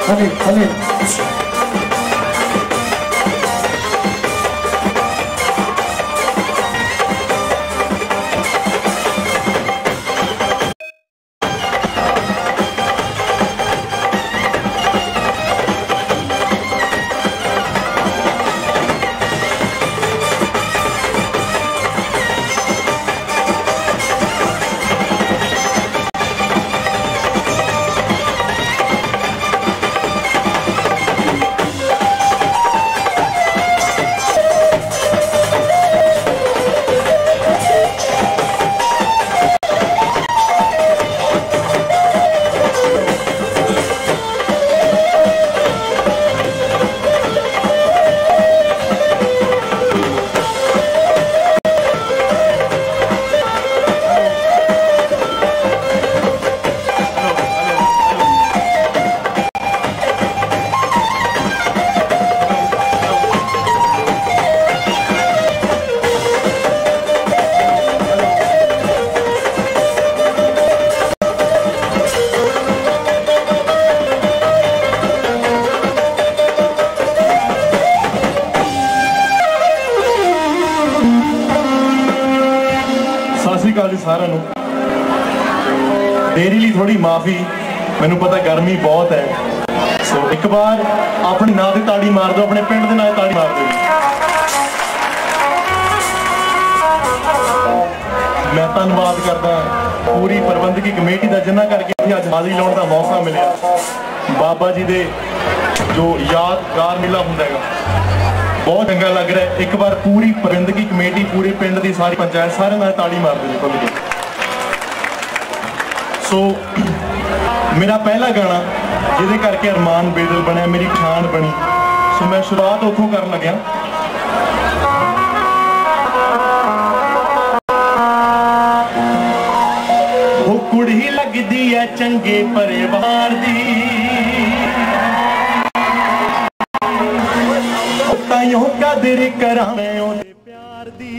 हले सारा देरी ली थोड़ी माफी, मैनू पता गर्मी बहुत है। सो एक बार अपने नाम से ताड़ी मार दो, अपने पिंड के नाम ताड़ी मार दो। मैं धन्यवाद करदा पूरी प्रबंधकी कमेटी का जिन्ना करके अज हाजिरी लाने का मौका मिले। बाबा जी दे जो यादगार मेला होंदा है बहुत चंगा लग रहा है। एक बार पूरी प्रबंधकी कमेटी, पूरे पिंड की सारी पंचायत सारे नाल ताड़ी मार दो खुल के। सो मेरा पहला गाना जिहदे करके अरमान बेदल बनया, मेरी पछाण बनी। सो मैं शुरुआत उतों कर लग्या। वो कुड़ी लगदी है चंगे परिवार दी, ताइयों कदर करा मैं ओदे प्यार दी।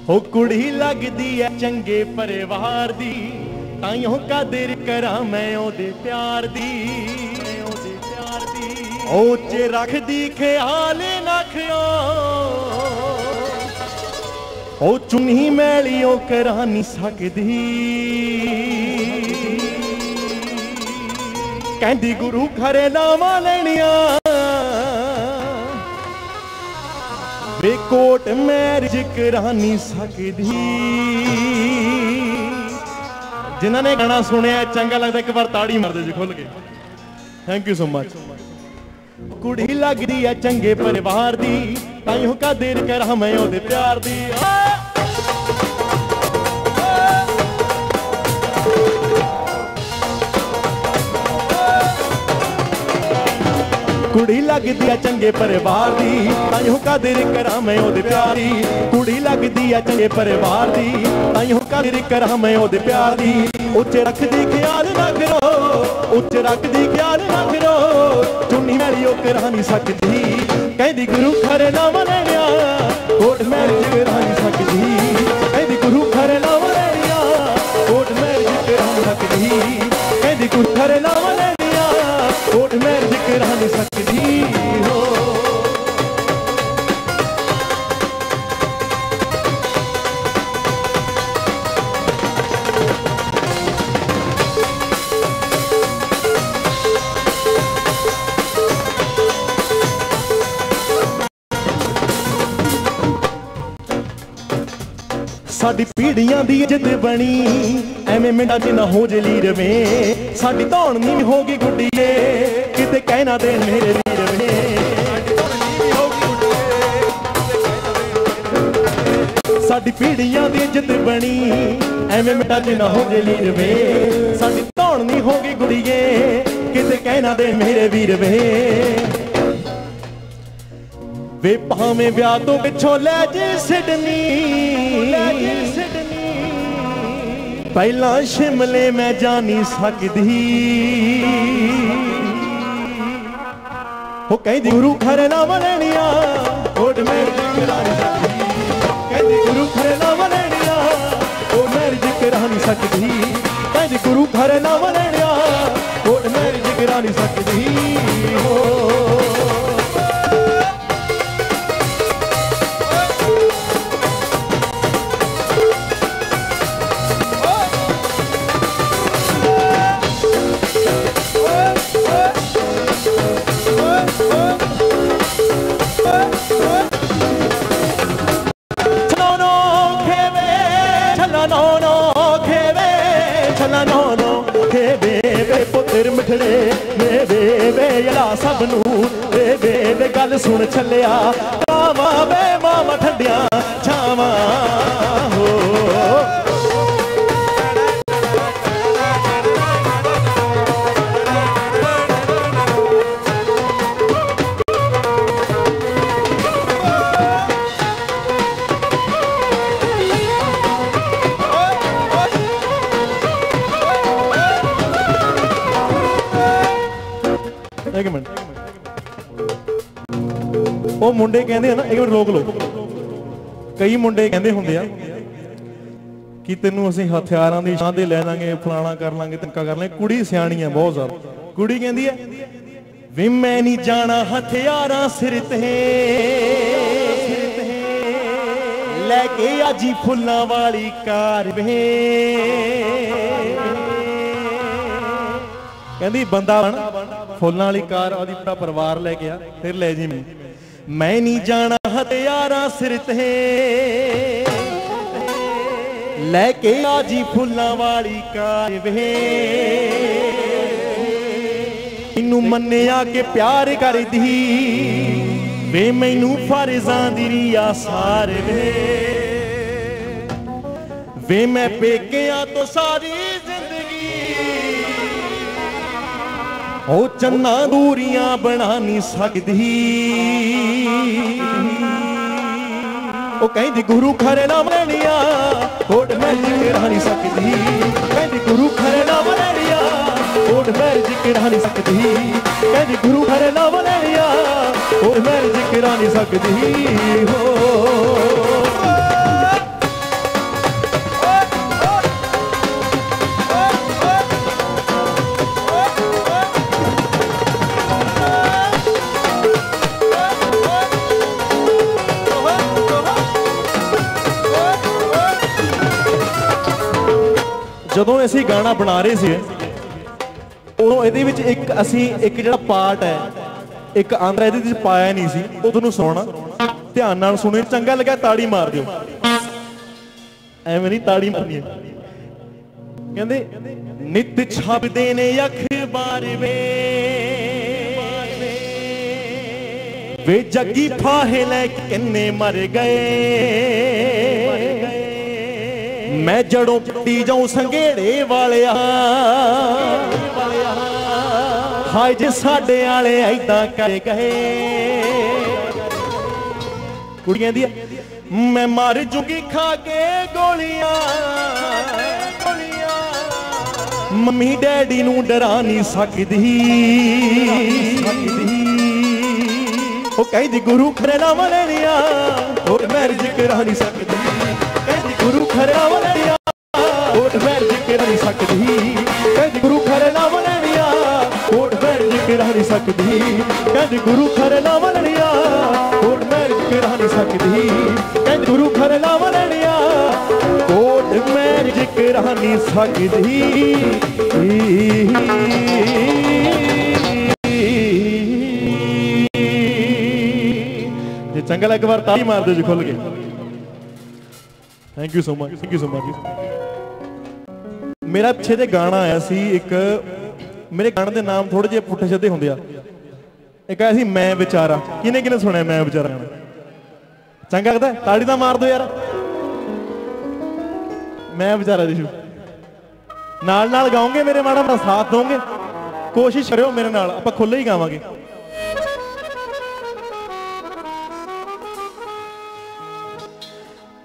हो कुड़ी लगदी है चंगे परिवार दी, ताइयों कदर करा मैं ओदे प्यार दी। ओ च रखदी ख्याल नखियो, ओ चुनी मैलियों करा नहीं सकदी। कहंदी गुरु खरे नावा लेनिया, वे कोट मैरिज करा नहीं सकदी। जिन्होंने गाना सुनिया चंगा लगता एक बार ताड़ी मार दे जी खुल के। Thank you so much. कुड़ी लगदी है चंगे परिवार दी, ताइयों का देर करा मैं ओदे प्यार दी। कुड़ी लगदी है चंगे परिवार दी, ताइयों का दिल करा मैं ओदे प्यारी। कुड़ी लगदी है चंगे परिवार दी, ताइयों का दिल करा मैं ओदे प्यारी। उच्च रखदी ख्याल ना करो, उच्च रखदी ख्याल ना करो, चुन्नी मैली ओ करा नहीं सकदी। कहदी गुरु खरे नाम लेनिया, कोट मैरिज करा नहीं सकदी। कहदी गुरु खरे नाम लेनिया, कोट मैरिज करा नहीं सकदी। कहदी गुरु खरे नाम लेनिया, कोट मैरिज करा नहीं सकदी हो। साडी पीढ़ियां दी इज्जत बनी, एवें मिंडा च ना हो जे लीर में। साडी धौन नी होगी गुड्डीए, किते कहना देन मेरे वीर में। साडी पीढ़ियां दी इज्जत बनी, एवें मिंडा च ना हो जे लीर में। साडी धौन नी होगी गुड्डीए, किते कहना देन मेरे वीर में। वे भावें ब्याह तो पिछों लै जे सिडनी, पहला शिमले मैं जा नहीं सकदी। हो कहदी गुरु खरे नाम लेनिया, कोट मैरिज करा नहीं सकदी। कहदी गुरु खरे नाम लेनिया, कोट मैरिज करा नहीं सकदी। कहदी गुरु खरे नाम नो नो खेवे छला नो नो खेवे वे पुत्र मिठड़े वे वे यला सबनू वे गल सुन छलिया छावा वे मामा ठंडिया छावा हो एक मिनट वो मुंडे कहते हैं ना एक मिनट रोक लो कई मुंडे कहते होंगे कि तेनों असीं हथियारां दी छां ते लै दांगे फलाना कर लांगे तनका कर लांगे कुड़ी सियाणी है बहुत ज्यादा कुड़ी कहती है वी मैं नहीं जाना हथियारां सिर ते लैके आजी फुल्लां वाली कार वे कहती बंदा बन फुल्लां वाली कार आदि पूरा परिवार लेके आ फिर ले जी मैं नहीं जाना हथियारां सिर ते लैके आजी फुल्लां वाली कार वे इनू मन्निया के प्यार कर दी वे मैनू फर्जां दी रिया सार वे मैं पेकिया तो सारी जिंदगी ओ चन्ना दूरियां बना नहीं सकती ओ कहती गुरु खरे नाम लेनिया कोट मैल जिक्र नहीं सकती कहती गुरु खरे नाम लेनिया कोट मैल जिक्र नहीं सकती कहती गुरु खरे नाम लेनिया कोट मैल जिक्र नहीं सकती हो ਜਦੋਂ ਅਸੀਂ ਗਾਣਾ ਬਣਾ ਰਹੇ ਸੀ ਉਦੋਂ ਇਹਦੇ ਵਿੱਚ ਇੱਕ ਜਿਹੜਾ ਪਾਰਟ ਹੈ ਇੱਕ ਆਂਦਰਾ ਇਹਦੇ ਵਿੱਚ ਪਾਇਆ ਨਹੀਂ ਸੀ ਉਹ ਤੁਹਾਨੂੰ ਸੁਣਾਉਣਾ ਧਿਆਨ ਨਾਲ ਸੁਣਿਓ ਚੰਗਾ ਲੱਗਾ ਤਾੜੀ ਮਾਰ ਦਿਓ ਐਵੇਂ ਨਹੀਂ ਤਾੜੀ ਮਾਰਨੀ ਕਹਿੰਦੇ ਨਿਤ ਛਾਪਦੇ ਨੇ ਅਖਬਾਰ ਵੇ ਜੱਗੀ ਫਾਹੇ ਲੈ ਕਿੰਨੇ ਮਰ ਗਏ मैं जड़ों पट्टी जाऊं संघेड़े वालिया हाय जे साडे वाले ऐदां कर गए कुड़ी कहंदी है मैं मर जूगी खा के गोलियां मम्मी डैडी नूं डरा नहीं सकदी ओ कहदी गुरु खरे नाम लेनिया और मैरिज करा नहीं सकदी गुरु खरे नाम लेनिया कोट मैल जिक्र नहीं सकदी कहती गुरु खरे नाम लेनिया कोट मैल जिक्र नहीं सकदी कहती गुरु खरे नाम लेनिया कोट मैल जिक्र नहीं सकदी कहती गुरु खरे नाम लेनिया कोट मैल जिक्र नहीं सकदी जे चंगा एक बार ताली मार दो जी खुल के thank you so much thank you so much मेरा पिछे जे गाना आया सी एक मेरे गाने के नाम थोड़े जे पुट्ठे सीधे होंगे एक आया सी मैं विचारा किने किने सुनिया मैं विचारा चंगा लगता है ताड़ी तो मार दो यार मैं विचारा जी नाल नाल गाओगे मेरे माड़ा मेरा साथ दोगे कोशिश करो मेरे नाल आपां खुले ही गावांगे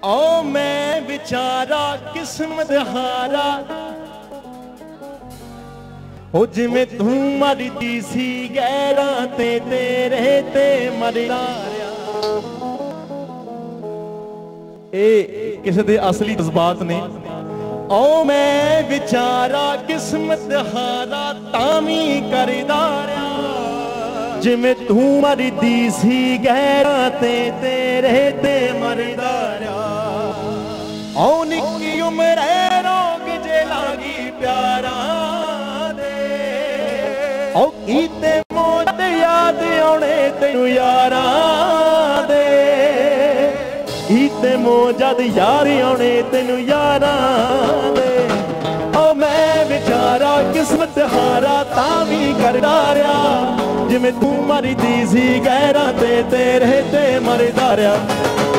ओ मैं विचारा किस्मत हारा हो जिमें तू मरदी सी गैरा ते तेरे ते मरदा ए किसी दे असली जज्बात ने ओ मैं विचारा किस्मत हारा तामी करदा जिमें तू मरदी सी गैरा ते तेरे ते मरदा ओ निक्की उम्र रोग जे लागी प्यारा दे ओ कीते मौत याद आने तेनू यारा दे कीते मो जद यार आने तेनू यारां दे। ओ मैं बेचारा किस्मत हारा तां भी कर डारिया, जिवें तू मरदी सी गैरां ते रहते मरदा रहा।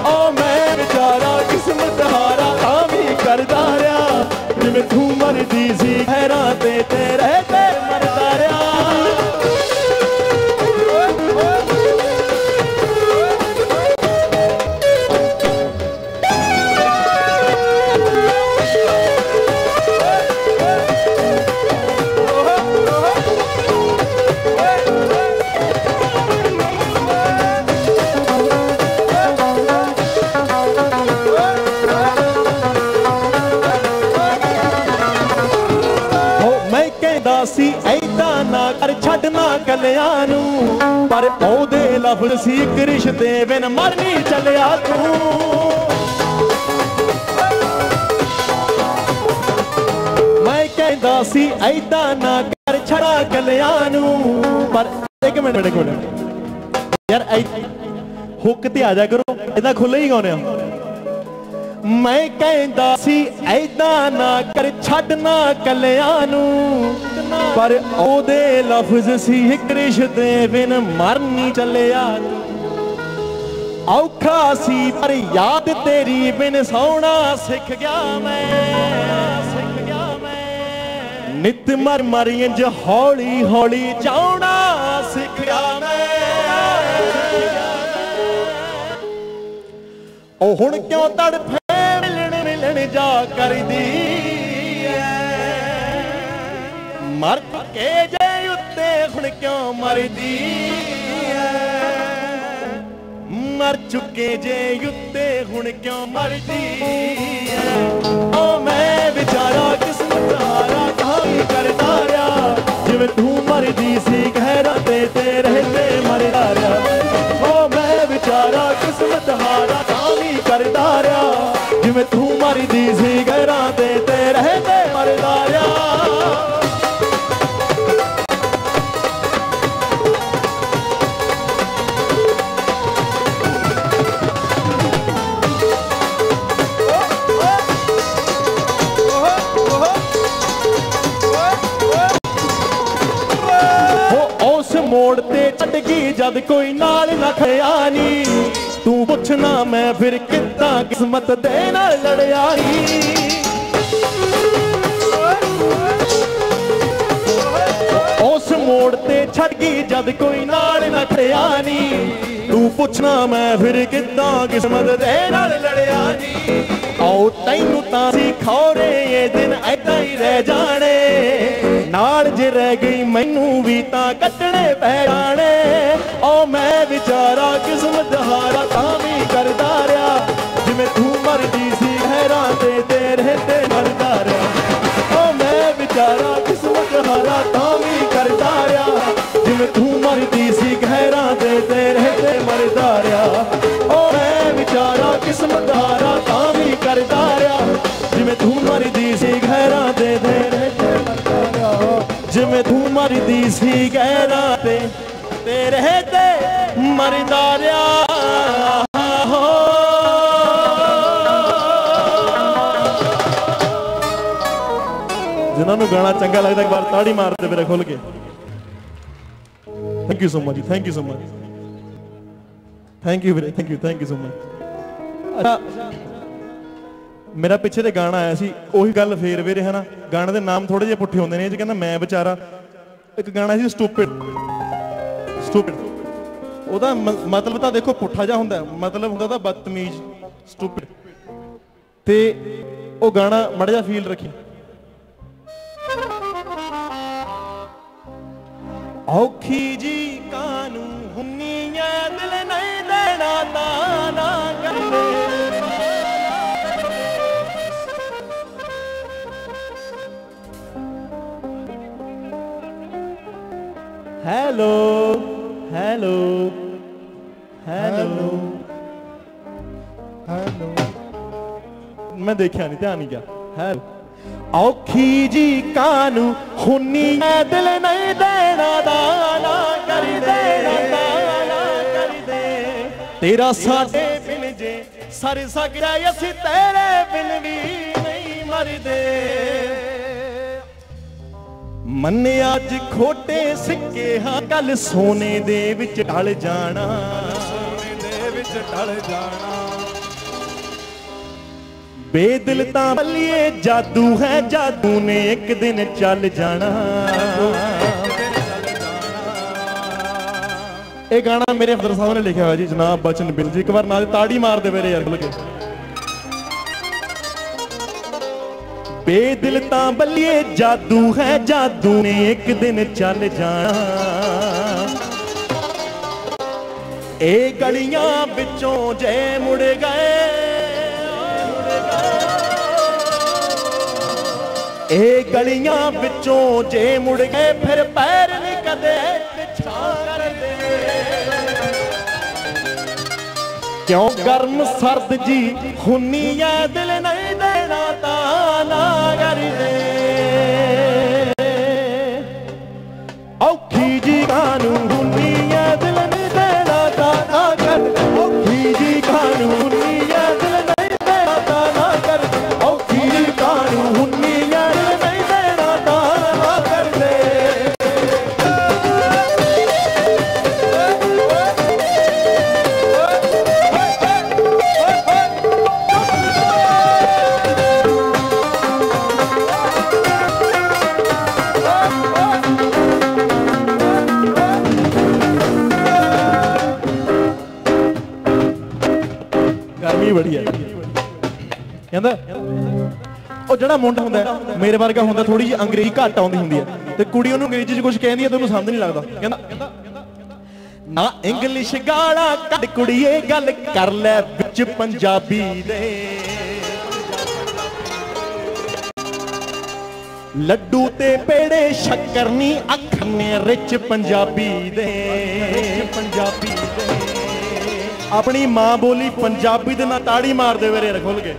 ओ मैं बेचारा किस्मत हारा तां भी कर डारिया, जिवें तू मरदी सी गैरां ते रहते मरदा रहा। सी ऐदा ना कर छड्डना कलियां नू, पर ओदे लफ्ज़ सी इक रिश्ते बिन मरनी चलिया तू। मैं कहदा सी ऐदा ना कर छड़ा कलियां नू, पर एक मिनट यार हुक ते आ जा करो, ऐदा खुले ही गाने। मैं कहदा सी ऐदा ना कर छड्डना कलियां नू, पर ओदे लफ्ज़ सी इक रिश्ते बिन मरनी चलिया तू। औखा सी पर याद तेरी बिन सौना सिख गया मैं, नित मर मर इंज हौली हौली जाना सिख गया मैं। ओ हुण क्यों तड़फे मिलन जा कर दी, मर के जे उत्ते हुण क्यों मरदी, मर चुके जे उत्ते हुण क्यों मरदी। ओ मैं बेचारा किस्मत हारा कहां करदा रहा, जिवें तू मरदी सी गैरां ते रहते मरदा रहा। ओ मैं बेचारा किस्मत हारा कहां करदा रहा, जिवें तू मरदी सी गैरां ते रहते मरदा रहा। मोड़ ते छड़ गई जद कोई नाल ना खड़िया नी, तू पुछना मैं फिर कितना किस्मत दे नाल लड़िया नी। उस मोड़ ते छड़ गई जद कोई नाल ना खड़िया नी, तू पुछना मैं फिर कितना किस्मत दे नाल लड़िया नी। आओ तैनू तां सी खौरे ये दिन ऐदा ही रह जाने, नाल जे रह गई मैनू भी तां कटने पै जाने। ओ मैं बेचारा किस्मत हारा तां भी करदा रहा, जिवें तू मरदी सी गैरां ते रहते मरदा रहा। ओ मैं बेचारा किस्मत हारा तां भी करदा रहा, जिवें तू मरदी सी गैरां ते रहते मरदा रहा। ओ मैं बेचारा किस्मत हारा तां भी करदा रहा, जिवें तू मरदी सी गैरां ते रहते मरदा रहा। जिवें तू मरदी सी गैरां ते रहते मरदा रहा। जिन्होंने गाना चंगा लगता एक बार ताड़ी मारते मेरे खोल के। Thank you so much, thank you so much, thank you वीरे, थैंक यू सो मच। अच्छा मेरा पिछे ते गाना आया सी, ਉਹੀ ਗੱਲ ਫੇਰ ਵੀਰੇ है ना, गाने के नाम थोड़े जे पुट्ठे होंगे ने। ਇਹ 'ਚ ਕਹਿੰਦਾ मैं बेचारा, एक गाना सी स्टूपिड, ਉਹਦਾ मतलब ਤਾਂ देखो पुट्ठा जा ਹੁੰਦਾ, मतलब ਹੁੰਦਾ ਤਾਂ बदतमीज स्टूपिड। ਤੇ ਉਹ गाना ਮਾੜਾ ਜਿਹਾ ਫੀਲ ਰੱਖੀ। औखी जी कानू हुन्नी ऐ दिल नहीं देना ताना करदे। हेलो हेलो हेलो हेलो, मैं देखा नहीं, ध्यान नहीं किया। हेलो औखी जी कानू हुन्नी दिल नहीं देना दाना कर दे, तेरा साडे बिन जे सर सकदा असीं तेरे बिन भी नहीं मरदे। मन्ने अज खोटे सिक्के हाँ कल सोने दे विच ढल जाना, सोने दे विच ढल जाना। बेदिल तां बल्लिए जादू है, जादू ने एक दिन चल जाना। ये गाना मेरे फदर साहब ने लिखा हुआ जी, जनाब बचन बिल जी। एक बार नाल ताड़ी मार दे मेरे यार लगे। बेदिल तां बल्लिए जादू है, जादू ने एक दिन चल जाना। ए गलियां विचों जे मुड़ गए, ए गलियां विचों जे मुड़ गए, फिर पैर नहीं कदे पिछा करदे। क्यों गर्म सर्द जी हुन्नी है, दिल नहीं देना ताना करदे। औखी जी कानू हुन्नी है, दिल नहीं देना ताना करदे। औखी जी कानू हुन्नी है, दिल नहीं देना ताना करदे। औखी जी कानू हुन्नी है, दिल नहीं देना ताना करदे। गर्मी बड़ी है कहंदा ਉਹ ਜਿਹੜਾ ਮੁੰਡਾ ਹੁੰਦਾ ਮੇਰੇ ਵਰਗਾ ਹੁੰਦਾ, ਥੋੜੀ ਜਿਹੀ ਅੰਗਰੇਜ਼ੀ ਘੱਟ ਆਉਂਦੀ ਹੁੰਦੀ ਹੈ ਤੇ ਕੁੜੀ ਉਹਨੂੰ ਅੰਗਰੇਜ਼ੀ 'ਚ ਕੁਝ ਕਹਿੰਦੀ ਹੈ ਤੇ ਉਹਨੂੰ ਸਮਝ ਨਹੀਂ ਲੱਗਦਾ। ਕਹਿੰਦਾ ਨਾ ਇੰਗਲਿਸ਼ ਗਾਲਾਂ ਕੱਢ ਕੁੜੀਏ, ਗੱਲ ਕਰ ਲੈ ਵਿੱਚ ਪੰਜਾਬੀ ਦੇ। ਲੱਡੂ ਤੇ ਪੇੜੇ ਸ਼ੱਕਰ ਨੀ ਅੱਖਨੇ ਰਿਚ ਪੰਜਾਬੀ ਦੇ। ਪੰਜਾਬੀ ਦੇ अपनी मां बोली पंजाबी दे ना ताड़ी मार दे मेरे खुल के।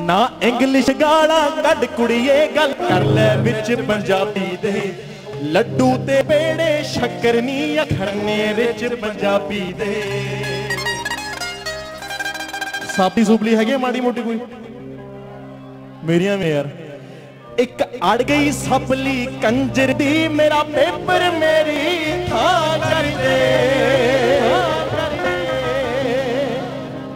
ना इंग्लिश गाला कड कुड़िए, गल कर ले विच पंजाबी दे। लड्डू ते पेड़े शक्कर नी अखरने रिच पंजाबी दे। सापी सुपली है माड़ी मोटी कोई मेरिया में यार। एक अड़ गई सपली कंजर दी, मेरा पेपर मेरी था कर दे।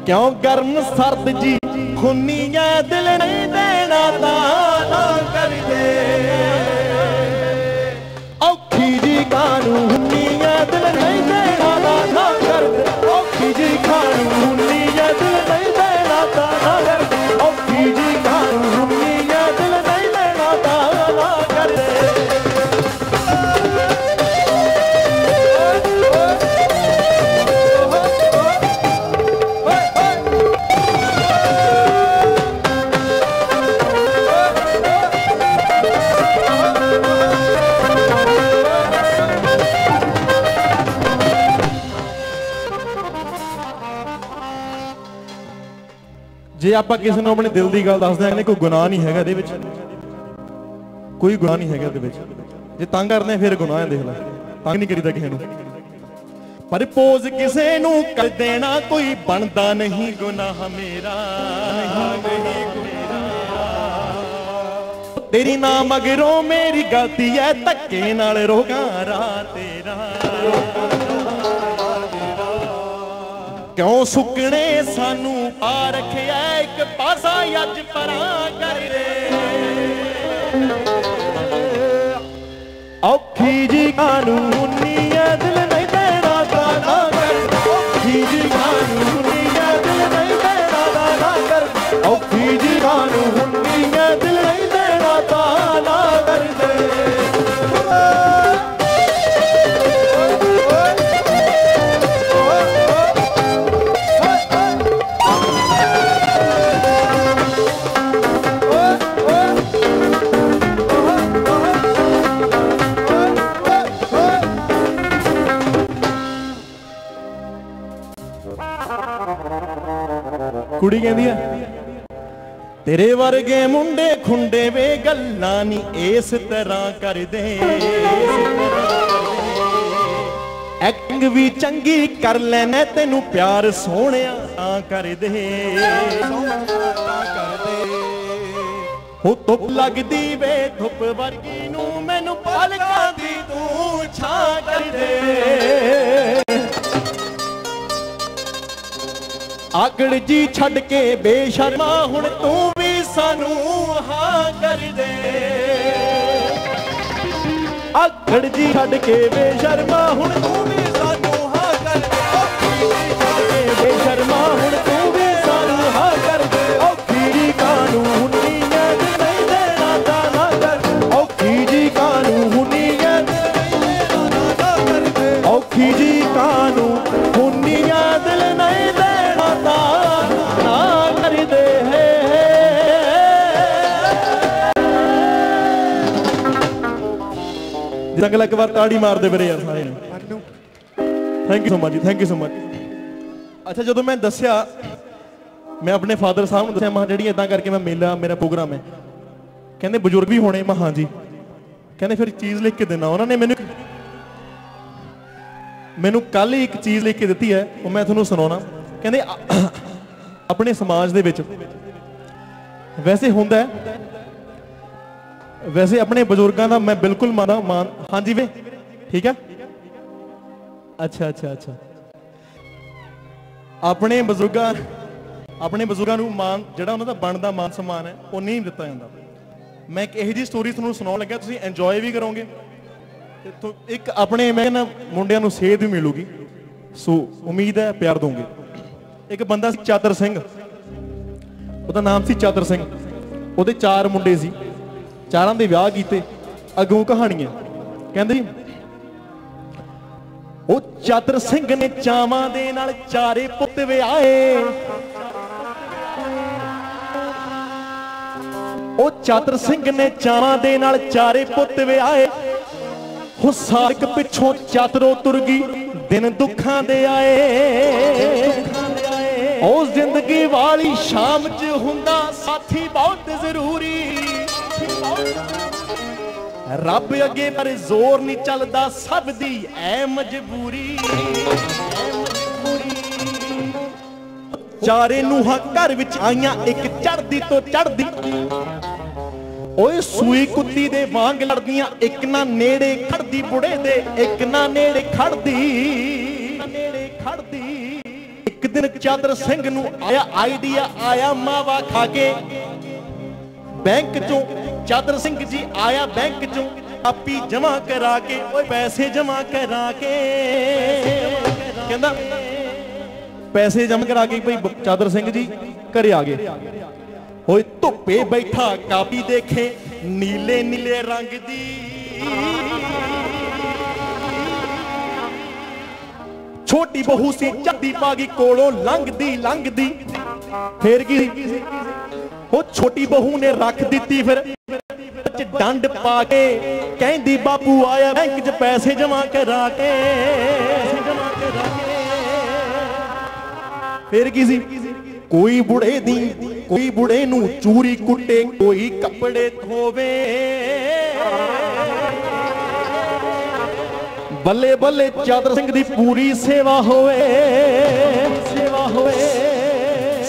क्यों गर्म सर्द जी हुन्नी है, दिल नहीं देना ताना कर दे। औखी जी कानू हुन्नी है, दिल नहीं देना ताना कर दे। औखी जी कानू हुन्नी है, दिल नहीं देना ताना कर दे। औखी जी कानू हुन्नी है, दिल नहीं देना ताना कर दे। जे आपां किसी नूं अपने दिल की गल दस देंगे, कोई गुनाह नहीं है इहदे विच, कोई गुनाह नहीं है इहदे विच। जे तंग करदे फिर गुनाह है, देख लै तंग नहीं करीदा किसी नूं। पर पोज किसे नूं कर देना कोई बनदा नहीं गुनाह मेरा। तेरी ना मगरों मेरी गलती है, धक्के नाल रोगा राह तेरा। क्यों सुकने सानू पा रखिया, एक पासा अज परां कर दे। औखी जी कानू हुन्नी है, दिल नहीं देना ताना कर दे। औखी जी कानू हुन्नी है, दिल नहीं देना ताना कर दे। औखी जी कानू हुन्नी है, दिल नहीं देना ताना कर दे। कुड़ी कहती है तेरे वर्गे मुंडे खुंडे वे गल्लां नी इस तरह कर दे। एक्टिंग चीज भी चंगी कर लेना तेनू प्यार सोहणिया तां कर दे हो धुप लगदी वे धुप वर्गी नू मैनू पलकां दी तू छां कर दे आकड़ जी छड़ के बेशर्मा हुण तू भी सानू हां कर दे आकड़ जी छड़ के बेशर्मा हुण तू भी सानू हां कर दे बेशर्मा हुण तू भी सानू हां कर दे औखी जी कानून नीयत नहीं देना ना कर औखी जी कानून नीयत नहीं देना ना कर दे औखी जी कानून नीयत नहीं देना ना कर दे जंगल एक बार ताड़ी मार दे मेरे यार सारे थैंक यू सो मच जी थैंक यू सो मच अच्छा जो मैं दसिया मैं अपने फादर साहब ने दसिया मां जी इदा करके मैं मेला मेरा प्रोग्राम है कहते बजुर्ग भी होने मैं हाँ जी कहते फिर चीज़ लिख के देना उन्होंने मैनू कल ही एक चीज़ लिख के दी है वो मैं थोड़ा सुनाना कहते अपने समाज दे विच वैसे होंदा है वैसे अपने बजुर्गों का मैं बिल्कुल मान हाँ जी वे ठीक है अच्छा अच्छा अच्छा अपने बजुर्गों मान जिहड़ा उन्हां दा बनदा मान सम्मान है वो नहीं दिता जाता मैं एक इहो जी स्टोरी तुहानूं सुणाउण लग्या तुसीं इंजॉय भी करोगे तो एक अपने मैं कहना मुंडियां नूं सेध भी मिलूगी सो उम्मीद है प्यार दोगे एक बंदा सी चादर सिंह उहदा नाम सी चादर सिंह उहदे 4 मुंडे सी चारां दे विआह कीते अगों कहानियां कहंदे ओ चादर सिंह ने चावां दे नाल 4 पुੱਤ विआहे ओ चादर सिंह ने चावां दे नाल 4 पुੱਤ विआहे हो सारक पिछों चादरों तुर गई दिन दुखां दे आए ओ जिंदगी वाली शाम च हुंदा साथी बहुत जरूरी रब अगे पर जोर नहीं चलता सब दी ऐ मजबूरी चारे नूहां घर विच आईयां एक चढ़दी तो चढ़दी ओए सूई कुत्ती दे वांग लड़दियां एक ना नेड़े खड़दी बुढ़े दे एक ना नेड़े खड़दी एक दिन चादर सिंह नूं आया आइडिया आया मावा खा के बैंक चों चादर सिंह जी आया बैंक चों कापी जमा करा के पैसे जमा करा के कहंदा पैसे जमा करा के भाई चादर सिंह जी घरे आ गए होए धुप्पे बैठा कापी देखे नीले नीले रंग दी छोटी बहू सी चढ़दी पागी कोलों लंघदी फिर की वो छोटी बहू ने रख दी फिर डंड पा के कहंदी बापू आया बैंक च पैसे जमा करा के फिर की सी कोई बुढ़े नू चूरी कुटे कोई कपड़े धोवे बल्ले बल्ले चादर सिंह दी पूरी सेवा होवे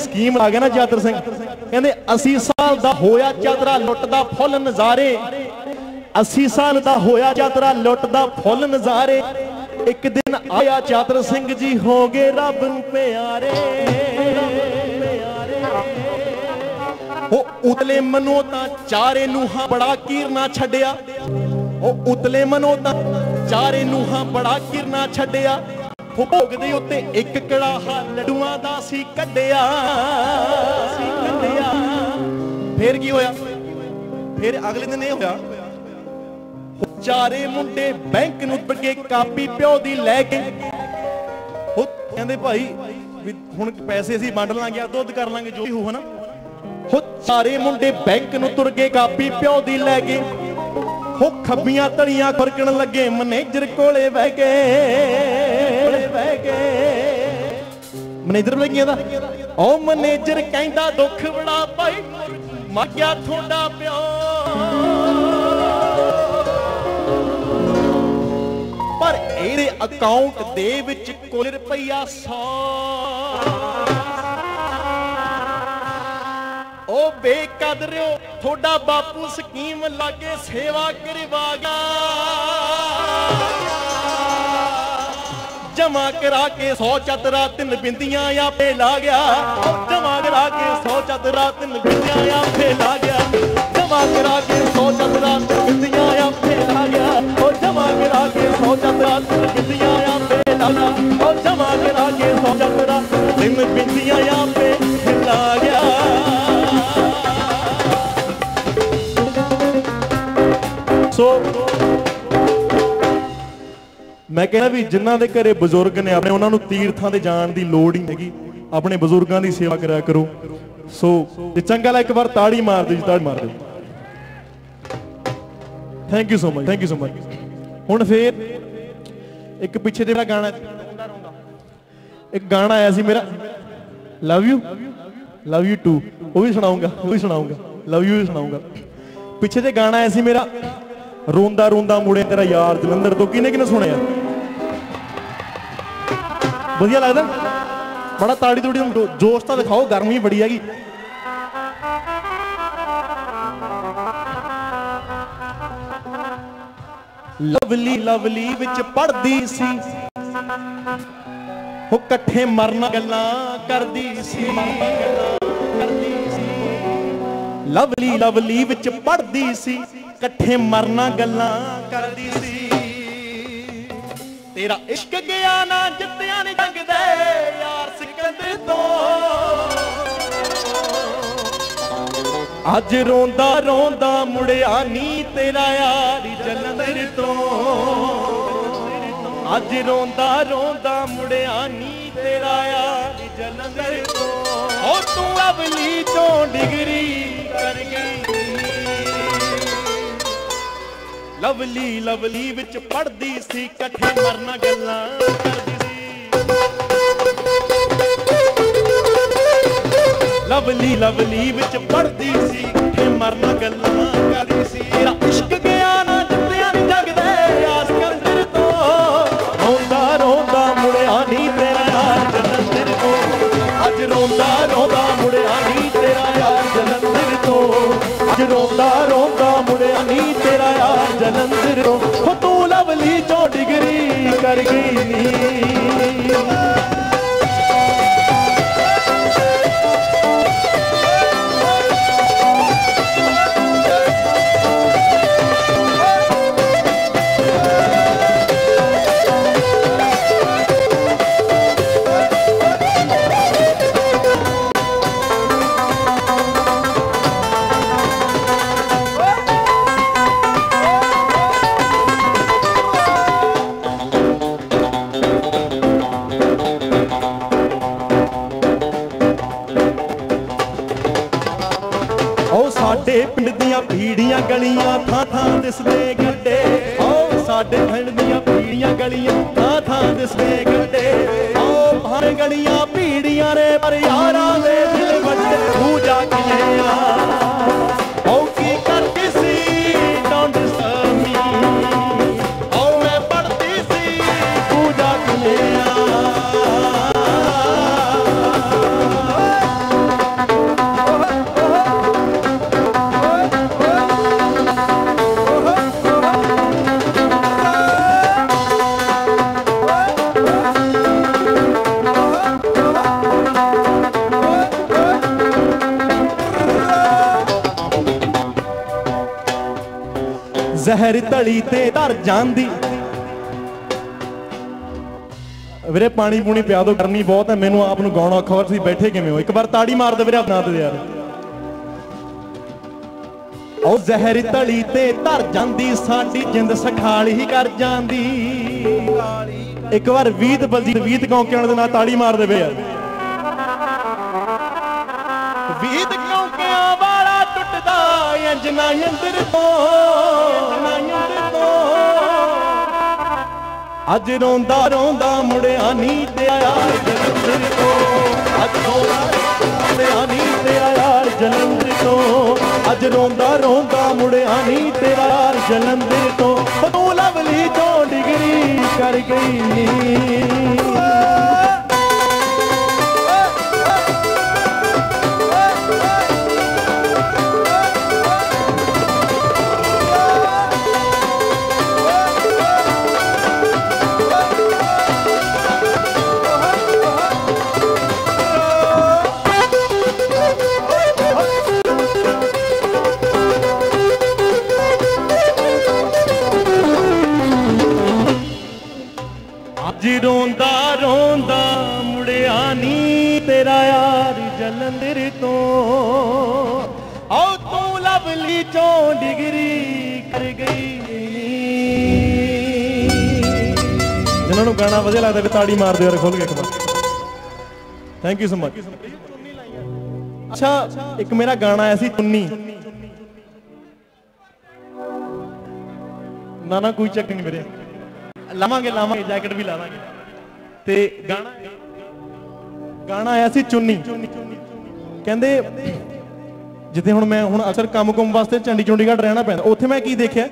स्कीम आ गया ना चादर सिंह कहंदे 80 साल दा होया चादरा लुटदा फुल नज़ारे 80 साल दा होया चादरा लुटदा फुल नज़ारे एक दिन आया चादर सिंह जी हो गए रब नूं प्यारे हो उतले मनो तां चारे नूहां बड़ा कीरना छड्डिया ओ उतले मनो तां चारे नूहां बड़ा कीरना छड्डिया भोग दे उत्ते एक कड़ाहा लड्डूआं दा सी कड्डिया फिर की होया फिर अगले दिन होया चारे मुंडे बैंक नूं बगे कापी प्यो दी लै के कहंदे भाई हुण पैसे असीं वंड लांगे दुध कर लांगे जो भी हो ना हो चारे मुंडे बैंक नूं तुर गए कापी प्यो दी लै के हो खब्बियां तड़ियां खुरकण लगे मैनेजर कोले बह गए मैनेजर लगिया दा ओ मैनेजर कहंदा दुख बड़ा भाई मर गया थोड़ा प्यो पर ए तेरे अकाउंट दे विच कुल रुपया 100 ओ बेकदरियो थोड़ा बापू स्कीम लागे सेवा करवा गया जमा करा के 100 चतरा 3 बिंदियां आपे ला गया जमा करा के 100 चतरा 3 बिंदियां आपे ला गया जमा करा के 100 चतरा 3 बिंदियां आपे ला गया और जमा करा के 100 चतरा 3 बिंदियां आपे ला गया और जमा करा के 100 चतरा 3 बिंदियां आपे ला गया। सो मैं कहना भी जिन्हां दे घरे बजुर्ग ने अपने उन्हां नूं तीर्थां ते जाण दी लोड़ ही हैगी अपने बजुर्गां दी सेवा करा करो। सो जे चंगा ला एक बार ताड़ी मार दो जी ताड़ी मार दो। Thank you so much thank you so much. हुण फिर एक पिछे जेड़ा गाना एक गाना आया सी मेरा लव यू टू वो भी सुनाऊंगा लव यू भी सुनाऊंगा। पिछे जे गाना आया सी मेरा रोंदा रोंदा मुड़े तेरा यार जलंधर तो किने किने सुनिया वधिया लगदा बड़ा ताड़ी तूड़ी जोश तो दिखाओ गर्मी बड़ी हैगी। लवली विच पढ़दी सी हो कट्ठे मरना गल्लां करदी सी लवली विच पढ़दी सी कट्ठे मरना गल्लां करदी सी तेरा इश्क गया ना जित्तियां नी जंग दे यार सिकंदर तो अज रोंदा रोंदा मुड़िया नी तेरा यार जलंधर तो अज रोंदा रोंदा मुड़िया नी तेरा यार जलंधर तो ओ तू अवली चों डिग्री कर गई लवली विच पढ़दी सी कट्ठे मरना गल्लां करदी सी लवली विच पढ़दी सी कट्ठे मरना गल्लां करदी सी तेरा इश्क गया ना जित्तियां नी जग दे आस कंदर तो रोंदा रोंदा मुड़िया नी तेरा यार जलंधर तो अज रोंदा रोंदा मुड़िया नी तेरा यार जलंधर तो अज रोंदा रोंदा मुड़िया नी तेरा यार जलंधर तो तू लवली चों डिग्री कर गई नी। पिंड दियां पीड़ियां गलियां थां थां दिसदे गड्डे ओ साडे पिंड दियां पीड़ियां गलियां थां थां दिसदे गड्डे ओ भारे गलियां पीड़ियां रे पर यारां दे दिल वड्डे पूजा किए ओ की करदी सी डोंट डिस्टर्ब मी ओ मैं पढ़दी सी पूजा किए जहर तली ते धर जांदी वीरे पानी पूनी पिया दो गर्मी बहुत है मैनू आप गाना औखा तुसीं बैठे किवें हो एक बार ताड़ी मार दे वीरे अपना ते यार ओ जहर तली ते धर जांदी साडी जिंद सखाल ही कर जांदी एक बार वीत कौंके वाले दे नाल ताड़ी मार दे यार वीत कौंके वाला टुटदा अंजना अंदर तो अज रोंदा रोंदा मुड़िया नी तेरा यार जलंधर तो अज रोंदा मुड़िया नी तेरा यार जलंधर तो अज रोंदा रोंदा मुड़िया नी तेरा यार जलंधर तो तू लवली चों डिग्री कर गई। रोंदा रोंदा मुड़िया नी तेरा यार जलंधर तो आओ तू लवली चो डिग्री कर गई। जिन्होंने गाना वधिया लगता है ताड़ी मार दो यार खोल के एक बार। Thank you so much. अच्छा एक मेरा गाना आया सी चुन्नी ना ना कोई चक्कर नहीं मेरे लावांगे लावांगे जैकेट भी ला लांगे ते गाना आया सी चुन्नी कहंदे जिथे हुण मैं हुण अक्सर काम कुम वास्ते चंडीगढ़ रहना पैंदा उत्थे मैं की देखिया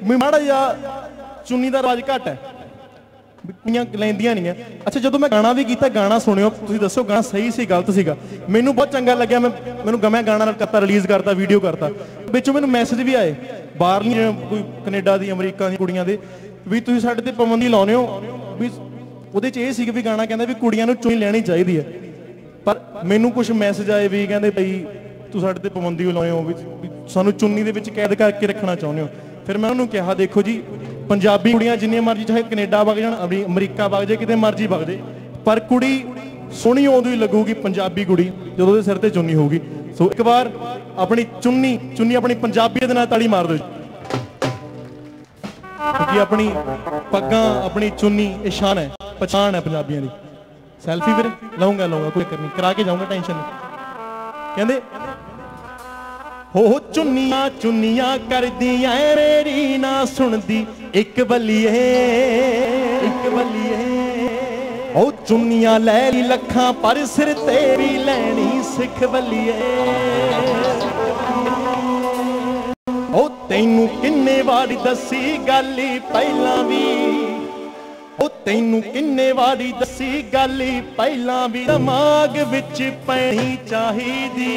भी माड़ा जिहा चुन्नी दा रवाज घट है कुड़ियां लैंदियां नहीं है। अच्छा जदों मैं गाना भी कीता गाना सुनियो तुसीं दसो गाना सही सी गलत सीगा मैनूं बहुत चंगा लग्या मैनूं गम्या गाना करता रिलीज़ करता वीडियो करता विचों मैनूं मैसेज भी आए बाहरली कोई कनेडा दी अमरीका दी कुड़ियां दे भी तुसीं साडे ते पाबंदी लाउने हो भी ਉਹਦੇ ਚ ਇਹ ਸੀ ਕਿ ਵੀ ਗਾਣਾ ਕਹਿੰਦਾ ਵੀ ਕੁੜੀਆਂ ਨੂੰ ਚੁੰਨੀ ਲੈਣੀ ਚਾਹੀਦੀ ਹੈ ਪਰ ਮੈਨੂੰ ਕੁਝ ਮੈਸੇਜ ਆਏ ਵੀ ਕਹਿੰਦੇ ਭਾਈ ਤੂੰ ਸਾਡੇ ਤੇ ਪਾਬੰਦੀ ਲਾਉਣੇ ਹੋ ਵੀ ਸਾਨੂੰ ਚੁੰਨੀ ਦੇ ਵਿੱਚ ਕੈਦ ਕਰਕੇ ਰੱਖਣਾ ਚਾਹੁੰਦੇ ਹੋ। ਫਿਰ ਮੈਂ ਉਹਨੂੰ ਕਿਹਾ ਦੇਖੋ ਜੀ ਪੰਜਾਬੀ ਕੁੜੀਆਂ ਜਿੰਨੀਆਂ ਮਰਜ਼ੀ ਚਾਹੇ ਕੈਨੇਡਾ ਵਗ ਜਾਣ ਅਮਰੀਕਾ ਵਗ ਜਾਏ ਕਿਤੇ ਮਰਜ਼ੀ ਵਗ ਜਾਏ ਪਰ ਕੁੜੀ ਸੋਹਣੀ ਉਦੋਂ ਹੀ ਲੱਗੂਗੀ ਪੰਜਾਬੀ ਕੁੜੀ ਜਦੋਂ ਉਹਦੇ ਸਿਰ ਤੇ ਚੁੰਨੀ ਹੋਊਗੀ। ਸੋ ਇੱਕ ਵਾਰ ਆਪਣੀ ਚੁੰਨੀ ਆਪਣੀ ਪੰਜਾਬੀਅਤ ਦੇ ਨਾਲ ਤਾੜੀ ਮਾਰ ਦਿਓ क्योंकि अपनी पग्गा अपनी चुन्नी ये शान है पहचान है पंजाबियों की। सैल्फी फिर लाऊंगा कोई करनी करा के जाऊंगा टेंशन नहीं। कहंदे हो चुन्नियां चुन्नियां कर दियां मेरी ना सुनदी एक बलिए ओ चुन्नियां लै लखां पर सिर ते भी लैनी सिख बलिए। ओ तैनू किन्ने वारी दसी गल पहला भी ओ तैनू किन्ने वारी दसी गल पहला भी दिमाग विच पैनी चाहिदी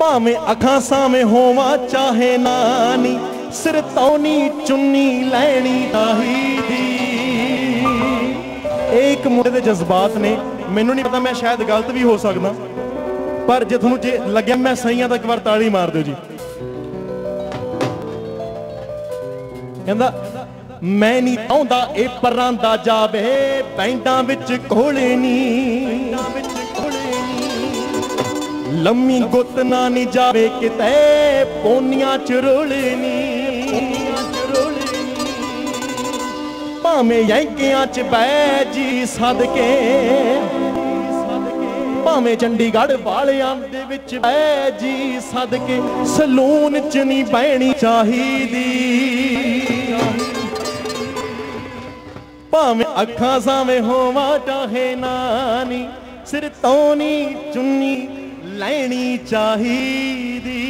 भावें अखां सावें होवां चाहे नानी सिर तौनी चुन्नी लैनी चाहिदी। एक मुंडे दे जज्बात ने मैनू नहीं पता मैं शायद गलत भी हो सकदा पर जे तुहानू जे लग्या मैं सही हाँ तो एक बार ताड़ी मार दो जी। कहंदा मैं नहीं चाहुंदा ए परांदा जावे पैंडां विच घोले नी लम्मी गुत ना नहीं जावे किते पोनियां च रोले नी भावें यंकियां च बैजी सदके भावें चंडीगढ़ वालियां दे विच जी सदके सलून च नहीं बहनी चाहिदी भावें अखां सावें होवां चाहे नानी सिर तौनी चुन्नी लैनी चाहिदी।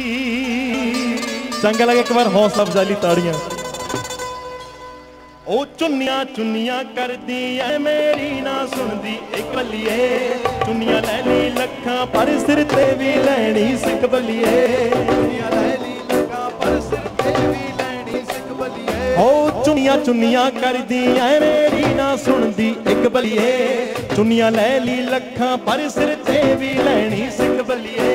चंगा लगे एक बार हौसला अफजाई ताड़ियां। ओ चुन्नियां चुन्नियां कर दी ऐ मेरी ना सुनदी एक बलिए चुन्नियां लै ली लखां पर सिर ते भी लैनी सिख बलिए ओ चुन्नियां चुन्नियां कर दी ऐ मेरी ना सुनदी एक बलिए चुन्नियां लै ली लखां पर सिर ते भी लैनी सिख बलिए।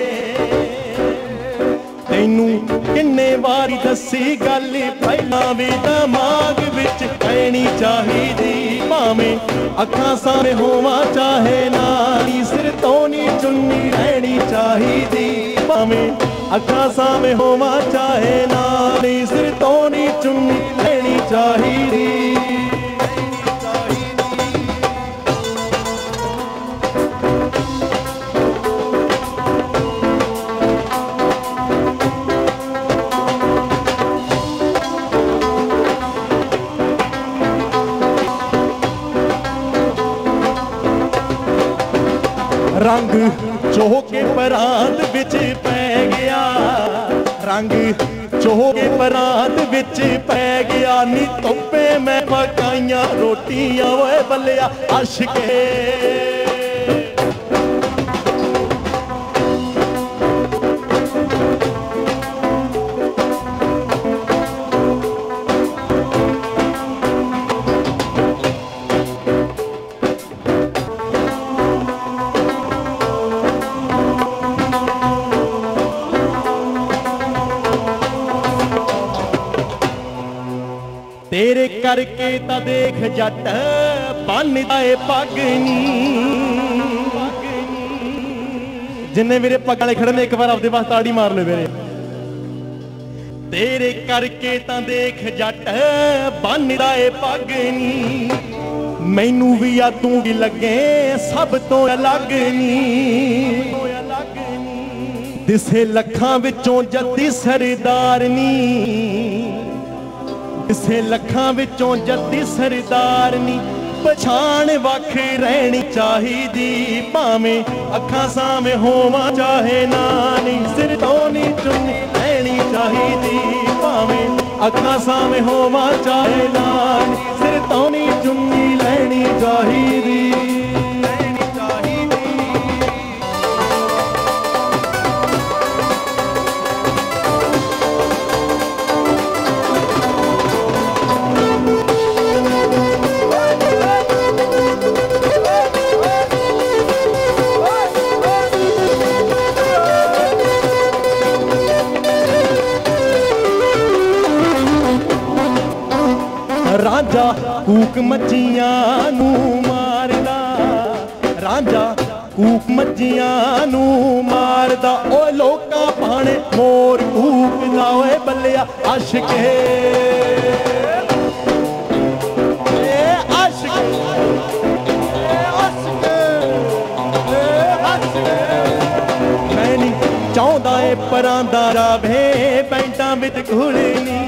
तैनू किन्ने वारी दसी गल पहला भी दिमाग विच पैनी चाहिदी भावें अखां सामने होवां चाहे नानी सिर तौनी चुन्नी लैनी चाहिदी भावें अखां सामने होवां चाहे नानी सिर तौनी चुन्नी लैनी चाहिदी। रंग चो के परांत विच पै गया रंग चोगे परात विच पै गया नी धुप्पे मैं पकाइयां रोटियां ओए बल्लिया अशके तेरे करके ता देख जट बनदा ए पग नी जिन्ने मेरे पग वाले खड़े ने एक बार अपने पास ताड़ी मार ले मेरे तेरे करके ता देख जट बनदा ए पग नी मैनू भी आ तू भी लगे सब तो अलग नी दिसे लखां विचों जद्दी सरदार नी इसे लखां विचों जद्दी सरदार नी पछाण वख रहनी चाहिदी भावें अखां सामे होवां चाहे ना नी सिर तो नी चुन्नी लैनी चाहिदी भावें अखां सामे होवां चाहे ना नी सिर तो नी चुन्नी लैनी चाहिदी रांझा कूक मच्छियां नू मारदा रांझा कूक मच्छियां नू मारदा ओ लोका पाने मोर कूक लावे बल्लिया अशके मैं नी चाहुंदा ए परांदा जावे पैंटां विच घुलनी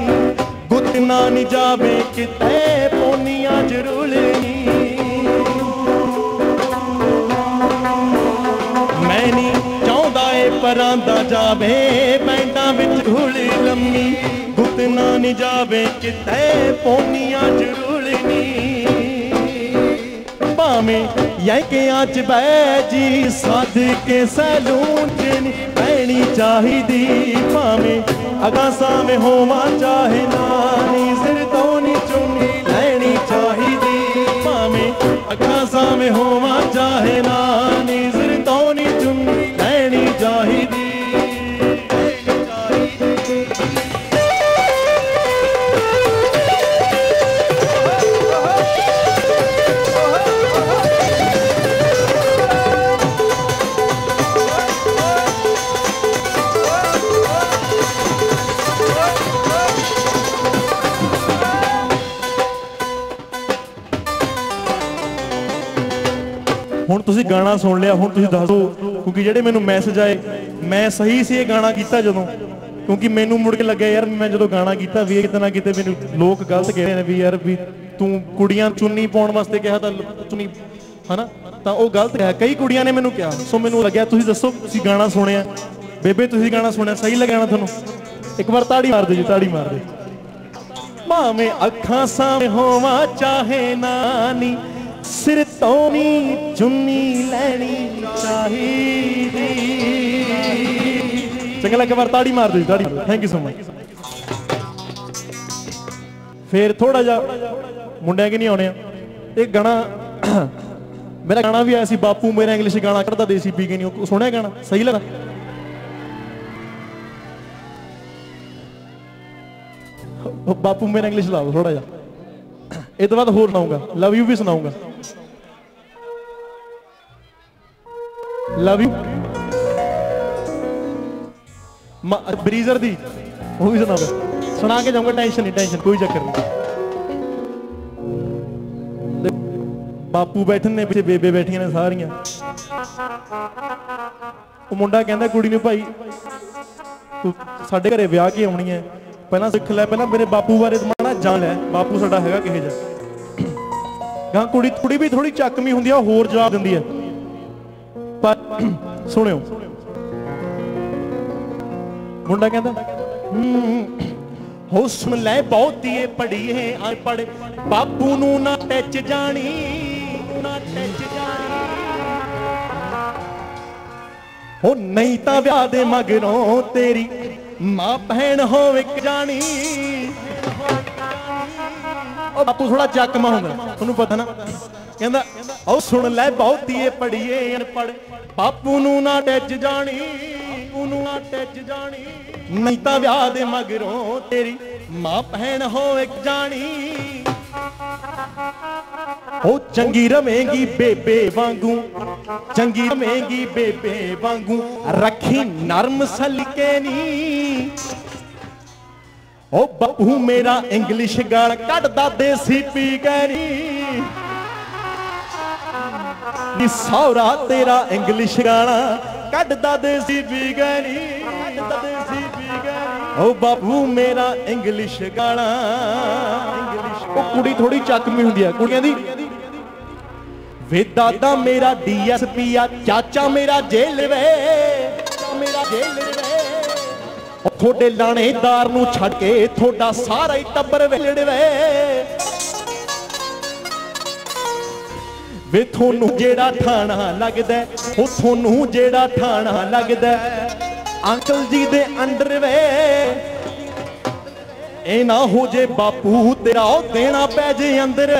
गुतना नी जावे किते पोनियां जरूलनी मैं नी चाहुंदा ए परांदा जावे पैंटां विच घुल लम्मी गुतना नी जावे किते पोनियां जरूलनी भावें यैकियां च बैजी सद के सैलून च नी पैनी चाहिदी भावें अगा सामे होवां चाहे ना नी सिर तो नी चुन्नी लैनी चाहिदी भावें अगा सामे होवां चाहे ना नी सिर तो नी चुन्नी लैनी चाहिदी ਹੁਣ ਤੁਸੀਂ गाना सुन लिया ਹੁਣ ਤੁਸੀਂ ਦੱਸੋ क्योंकि ਜਿਹੜੇ ਮੈਨੂੰ मैसेज आए मैं सही से ये गाना ਕੀਤਾ ਜਦੋਂ क्योंकि ਮੈਨੂੰ ਮੁੜ ਕੇ ਲੱਗਿਆ यार मैं ਜਦੋਂ गाना ਕੀਤਾ ਵੀ ਕਿਤੇ ਨਾ ਕਿਤੇ ਮੈਨੂੰ ਲੋਕ ਗਲਤ ਕਹਿ ਰਹੇ ਨੇ ਵੀ यार ਵੀ ਤੂੰ ਕੁੜੀਆਂ ਚੁੰਨੀ ਪਾਉਣ ਵਾਸਤੇ ਕਿਹਾ ਤਾਂ ਚੁੰਨੀ ਹਨਾ ਤਾਂ ਉਹ ਗਲਤ ਹੈ ਕਈ ਕੁੜੀਆਂ ਨੇ ਮੈਨੂੰ ਕਿਹਾ ਸੋ ਮੈਨੂੰ ਲੱਗਿਆ ਤੁਸੀਂ ਦੱਸੋ ਤੁਸੀਂ गाना ਸੁਣਿਆ ਬੇਬੇ ਤੁਸੀਂ गाना ਸੁਣਿਆ ਸਹੀ ਲੱਗਿਆ ਨਾ ਤੁਹਾਨੂੰ ਇੱਕ ਵਾਰ ਤਾੜੀ ਮਾਰ ਦਿਓ ਜੀ ਤਾੜੀ ਮਾਰ ਦਿਓ ਭਾਵੇਂ ਅੱਖਾਂ ਸਾਹਮਣੇ ਹੋਵਾਂ ਚਾਹੇ ਨਾ ਨੀ सिर तो नी चुन्नी लैनी चाहिदी चंगा लगे बार ताड़ी मार दो ताड़ी थैंक यू सो मच फिर थोड़ा जा मुंडिया के नहीं आने एक गाना मेरा गाना भी आया सी बापू मेरा इंग्लिश गाना करता देसी पी के नहीं सुने गाना सही लगा बापू मेरा इंग्लिश ला दो थोड़ा जा इस तो बाद होर सुनाऊंगा लव यू भी सुनाऊंगा लव यू ब्रीजर दी वो भी सुनाऊंगा सुना के जाऊंगा टेंशन नहीं टेंशन कोई चक्कर नहीं बापू बैठे ने पीछे बेबे बैठिया ने सारियां वो मुंडा कहंदा कुड़ी नूं भाई तू साडे घरे विआह के आउणी है पहला सिख लै पहला मेरे बापू बारे माड़ा जान लै बापू साडा हैगा किहे जा गां कुड़ी भी थोड़ी चकमी हुंदी है होर जवाब दिंदी है पर सुनियो मुंडा कहंदा हो सुन ले बहुत ही पढ़ी है अनपढ़ बापू नू ना टच जानी ना टच जानी हो नहीं तो ब्याह दे मगरों तेरी मां भैन हो एक जानी। ओ बापू थोड़ा चकमा होंदा तुहानू पता ना कहंदा ओ सुन ले बहुत ही पढ़ी है अनपढ़ बापू नू ना टच जानी नू ना टच जानी नहीं तो ब्याह दे मगरों तेरी मां भैन हो एक जानी। ओ चंगी रवेंगी बेबे वांगू चंगी रवेंगी बेबे वांगू रखी नरम सलीके नी। ओ बहू मेरा इंग्लिश गाल कटदा देसी पी गैनी नी सौरा तेरा इंग्लिश गाना कटदा देसी पी गैनी देसी पी गैनी। ओ बाबू मेरा इंग्लिश गाना ओ कुड़ी थोड़ी चकमी हुंदी है कुड़ियां दी वे दादा मेरा DSP आ चाचा मेरा जेल वे मेरा जेल वे थोड़े लाणेदार नू छड़ के थोड़ा सारा ही टब्बर वेलड़ वे थोनू जेड़ा ठाणा लगदा ओ थोनू जेड़ा ठाणा लगदा अंकल जी दे अंडर वे ए ना हो जे बापू तेरा देना पै जे अंदर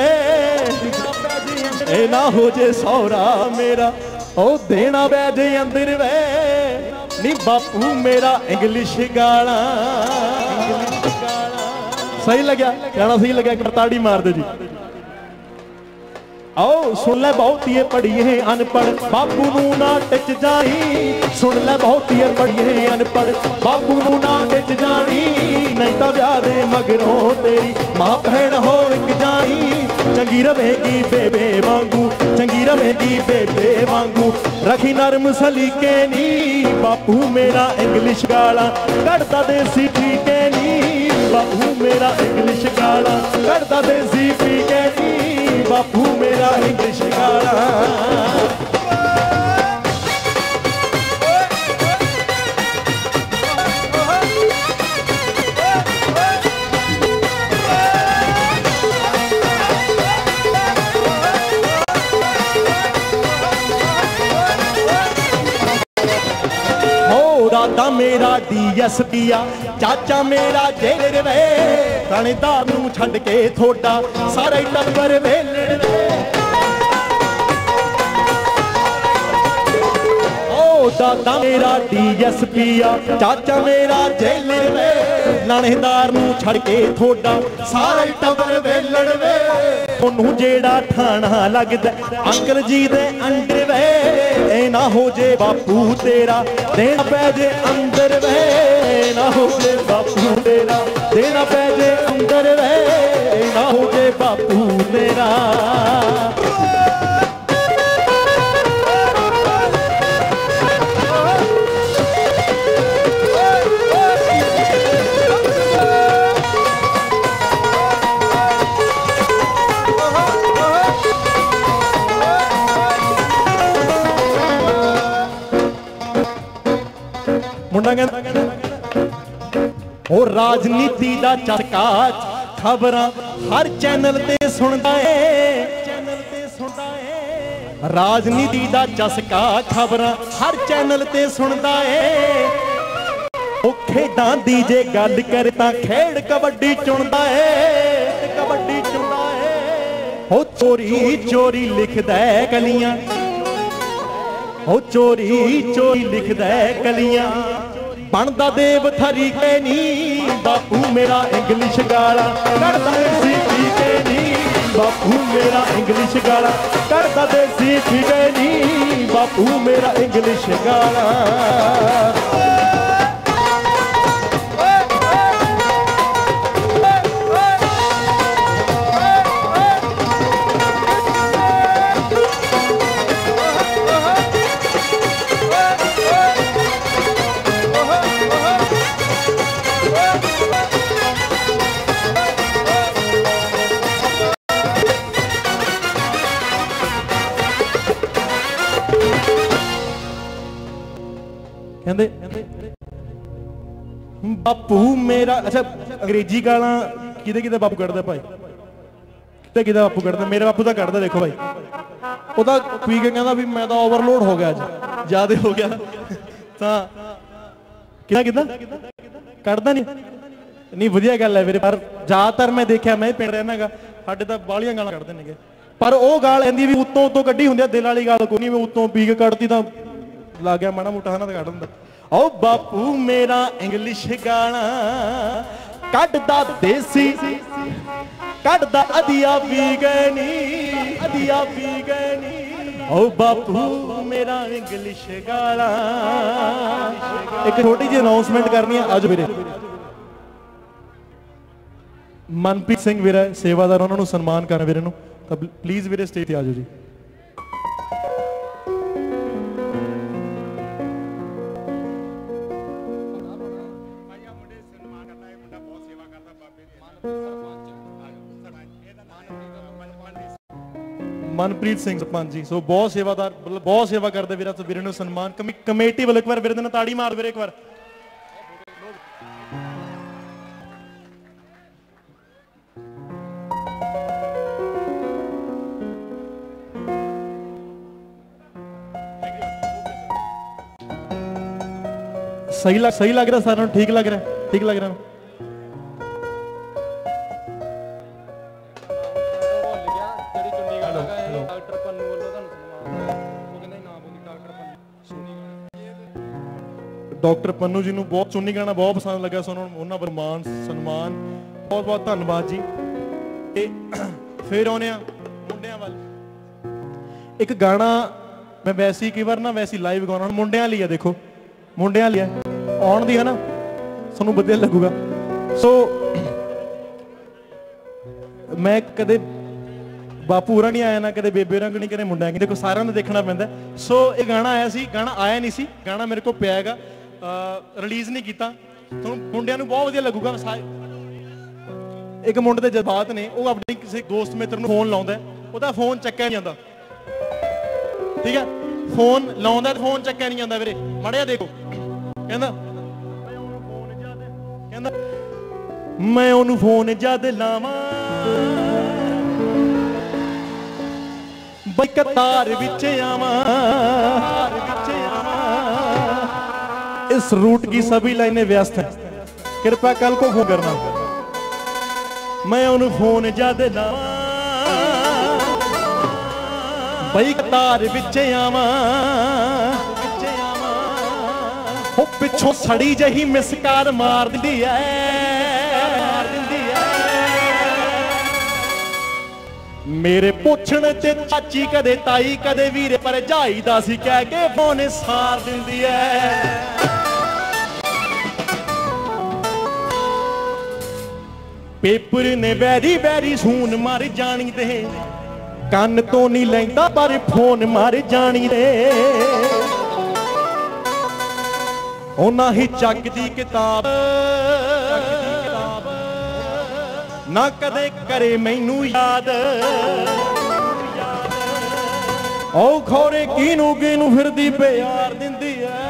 ए ना हो जे सौरा मेरा ओ देना पै जे अंदर वे नी बापू मेरा इंग्लिश गाना सही लग्या गाना सही लग्या एक ताड़ी मार दो जी। आओ सुन ले बहुत ही पढ़ी है अनपढ़ बाबू नू ना टच जानी सुन ले बहुत ही पढ़ी है अनपढ़ बाबू नू ना टच जानी नहीं तो ब्याह दे मगरों तेरी मां भैन हो एक जानी। चंगी रवेगी बेबे वांगू चंगी रवेगी बेबे वांगू रखी नरम सलीके नी बापू मेरा इंग्लिश गाला कटदा देसी पीके नी बापू मेरा इंग्लिश गाला कटदा देसी पीके नी बापू मेरा इंग्लिश गाना। हो दादा मेरा DSP आ चाचा मेरा जेल वे थानेदार नू छड़ के थोड़ा सारा ही टब्बर वेलड़ ओ दादा मेरा DSP आ चाचा मेरा जेल वे लाणेदार नू छड़ के थोड़ा सारा ही टब्बर वेलड़ वे ओनू जेड़ा ठाणा लगदा अंकल जी दे अंडर वे ए ना हो जे बापू तेरा देना पै जे अंदर वे ना हो जे बापू तेरा देना पै जे अंदर वे ना हो जे बापू तेरा। मुंडा ओ राजनीति दा चस्का खबरां हर चैनल ते सुनदा है राजनीति दा चस्का खबरां हर चैनल ते सुनदा है ओ खेडां दी जे गल कर तां खेड कबड्डी चुनदा है कबड्डी चुनदा है ओ चोरी चोरी लिखदा है कलियां ओ चोरी चोरी लिखदा है कलियां बनदा देव थरी के नी बापू मेरा इंग्लिश गाला करदा देसी पी के नी बापू मेरा इंग्लिश गाला करदा देसी पी के नी बापू मेरा इंग्लिश गाला। बापू मेरा अच्छा अंग्रेजी गाला किदे किदे बापू कढ़दा भाई किदे किदे बापू कढ़दा मेरे बापू दा कढ़दा देखो भाई ओदा पी के कहंदा भी मैं तो ओवरलोड हो गया अज ज्यादा हो गया तां किदा किदा कढ़दा नहीं वधिया गल है मेरे पर ज्यादातर मैं देखा मैं पिंड रहना गा साडे तां बालियां गालां कढ़दे नेगे पर वो गाल आंदी भी उत्तों उत्तों कड्ढी हुंदी दिल वाली गाल कोई नहीं उत्तों पी के कढ़ती तां लग गया माड़ा मोटा हना कढ़ दिंदा ओ बापू मेरा इंग्लिश गाना कढ़दा देसी कढ़दा अदिया वीगनी ओ बापू मेरा इंग्लिश गाना एक छोटी जी अनाउंसमेंट करनी है आज मेरे मनप्रीत सिंह वीर सेवादार उन्होंने सन्मान करना वीरे नूं तां प्लीज वीरे स्टेज ते आ जाओ जी मनप्रीत सिंह सरपंच जी सो बहुत सेवादार मतलब बहुत सेवा करते वीर तो वीर सन्मान कमेटी वाले एक बार वीर ताड़ी मार वीर एक बार सही लग रहा सारा ठीक लग रहा डॉक्टर पन्नू जी नूं बहुत चुन्नी गाना बहुत पसंद लगा सुनो उन्होंने पर मान सन्मान बहुत बहुत धन्यवाद जी ते फिर आने मुंडियां वाल एक गाना मैं वैसे ही कई बार ना वैसे लाइव गाना मुंडियां लिए देखो मुंडियां लिए आउण दी है ना सानूं वधिया लगूगा सो मैं कदे बापू होरां नहीं आया ना कदे बेबे होरां नहीं कदे मुंडियां देखो सारिਆਂ ਨੂੰ देखना पैंदा सो ये गाना आया सी गाना आया नहीं सी गाना मेरे को पिया हैगा रिलीज नहीं किया तो मुंडियां नूं बहुत वधिया लगूगा एक मुंडे दे जज्बात ने वो अपने किसी दोस्त मित्र नूं फोन लाउंदा ਉਹਦਾ फोन ਚੱਕਿਆ नहीं ਜਾਂਦਾ ठीक है फोन लाउंदा फोन ਚੱਕਿਆ नहीं ਜਾਂਦਾ ਵੀਰੇ ਮੜਿਆ ਦੇਖੋ ਕਹਿੰਦਾ ਮੈਂ ਉਹਨੂੰ ਫੋਨ ਜਦ ਲਾਵਾਂ ਬਈ ਕਤਾਰ ਵਿੱਚ ਆਵਾਂ इस रूट की सभी लाइनें व्यस्त हैं कृपया कल को फोन करना मैं उन्हें फोन जद लावां बई कतार विच आवां हो पिछों सड़ी जही मिसकार मार दी है मेरे पुछण ते चाची कदे ताई कदे वीरे भरजाई दा सी कह के फोन सार दिंदी है पेपर ने वैरी वैरी सून मार जानी दे कन्न तो नहीं लैंदा पर फोन मार जानी दे ओना ही चक दी किताब ना कदे करे मैनू याद ओ खोरे किनू किनू फिरदी प्यार दिंदी है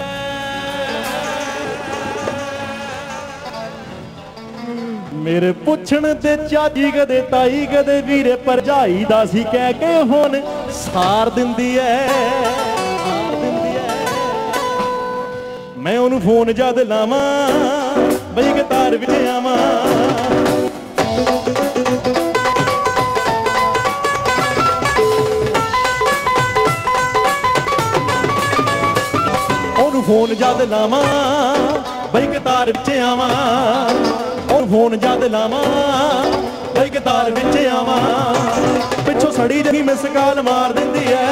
मेरे पुछण ते चाची कदे ताई कदे वीरे भरजाई दा सी कह के फोन सार दिंदी है मैं उन्हें फोन जद लावां बई कतार विच आवां ओनू फोन जद लावां बई कतार विच आवां और फोन जद लावां बई कतार विच आवां पिछों सड़ी जही मिसकाल मार दिंदी है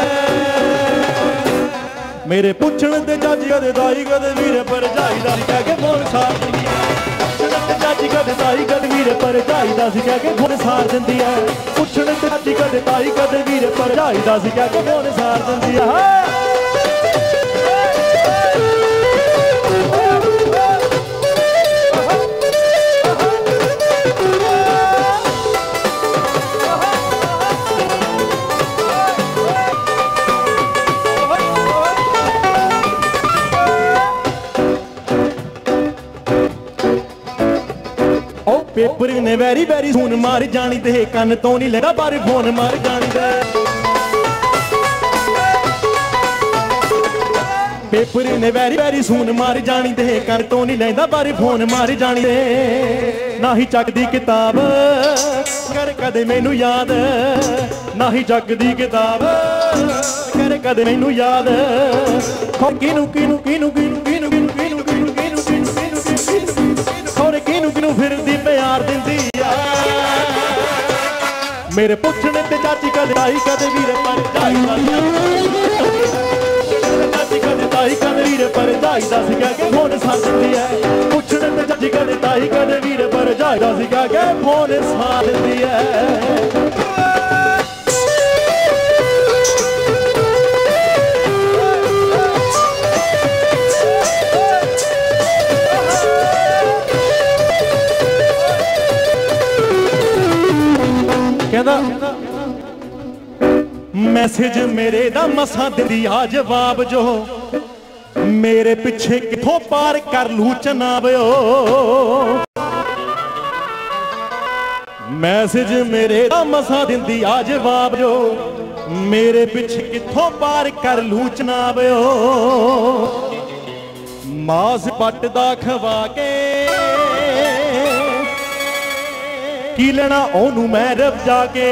मेरे पुछण ते चाची कदे ताई कदे वीरे भरजाई दा कह के फोन सार दिंदी है पुछण ते चाची कदे ताई कदे वीरे भरजाई दा कह के फोन सार दिंदी है पुछण ते चाची कदे ताई कदे वीरे भरजाई दा कह के फोन सार दिंदी है पेपर ने वैरी वैरी सून मार जानी दे कन तो नहीं लेदा पर फोन मार जानी दे पेपर ने वैरी वैरी सून मार जानी दे कन तो नहीं लेदा पर फोन मार जानी दे ना ही चकदी किताब कर कदे मैनू याद ना ही चकदी किताब कर कदे मैनू याद किनू किनू किनू किनू किनू किनू किनू किनू किनू किनू किनू फिरदी प्यार दिंदी मेरे पुछने ते चाची कदे आई कदे वीर पर जाई चाची कदे ताई कदे वीर पर जाई दस क्या के फोन साथ दिंदी है पुछने ते चाची कदे ताई कदे वीर पर जाई दस क्या के फोन साथ दिंदी है मैसेज मेरे दा मसा दिया जवाब जो मेरे पिछे किथों पार कर लू चनाब मैसेज मेरे दा मसा दिया जवाब जो मेरे पिछे किथों पार कर लू चनाब मास पटदा खवा के की लेना ओनू मैं रब जाके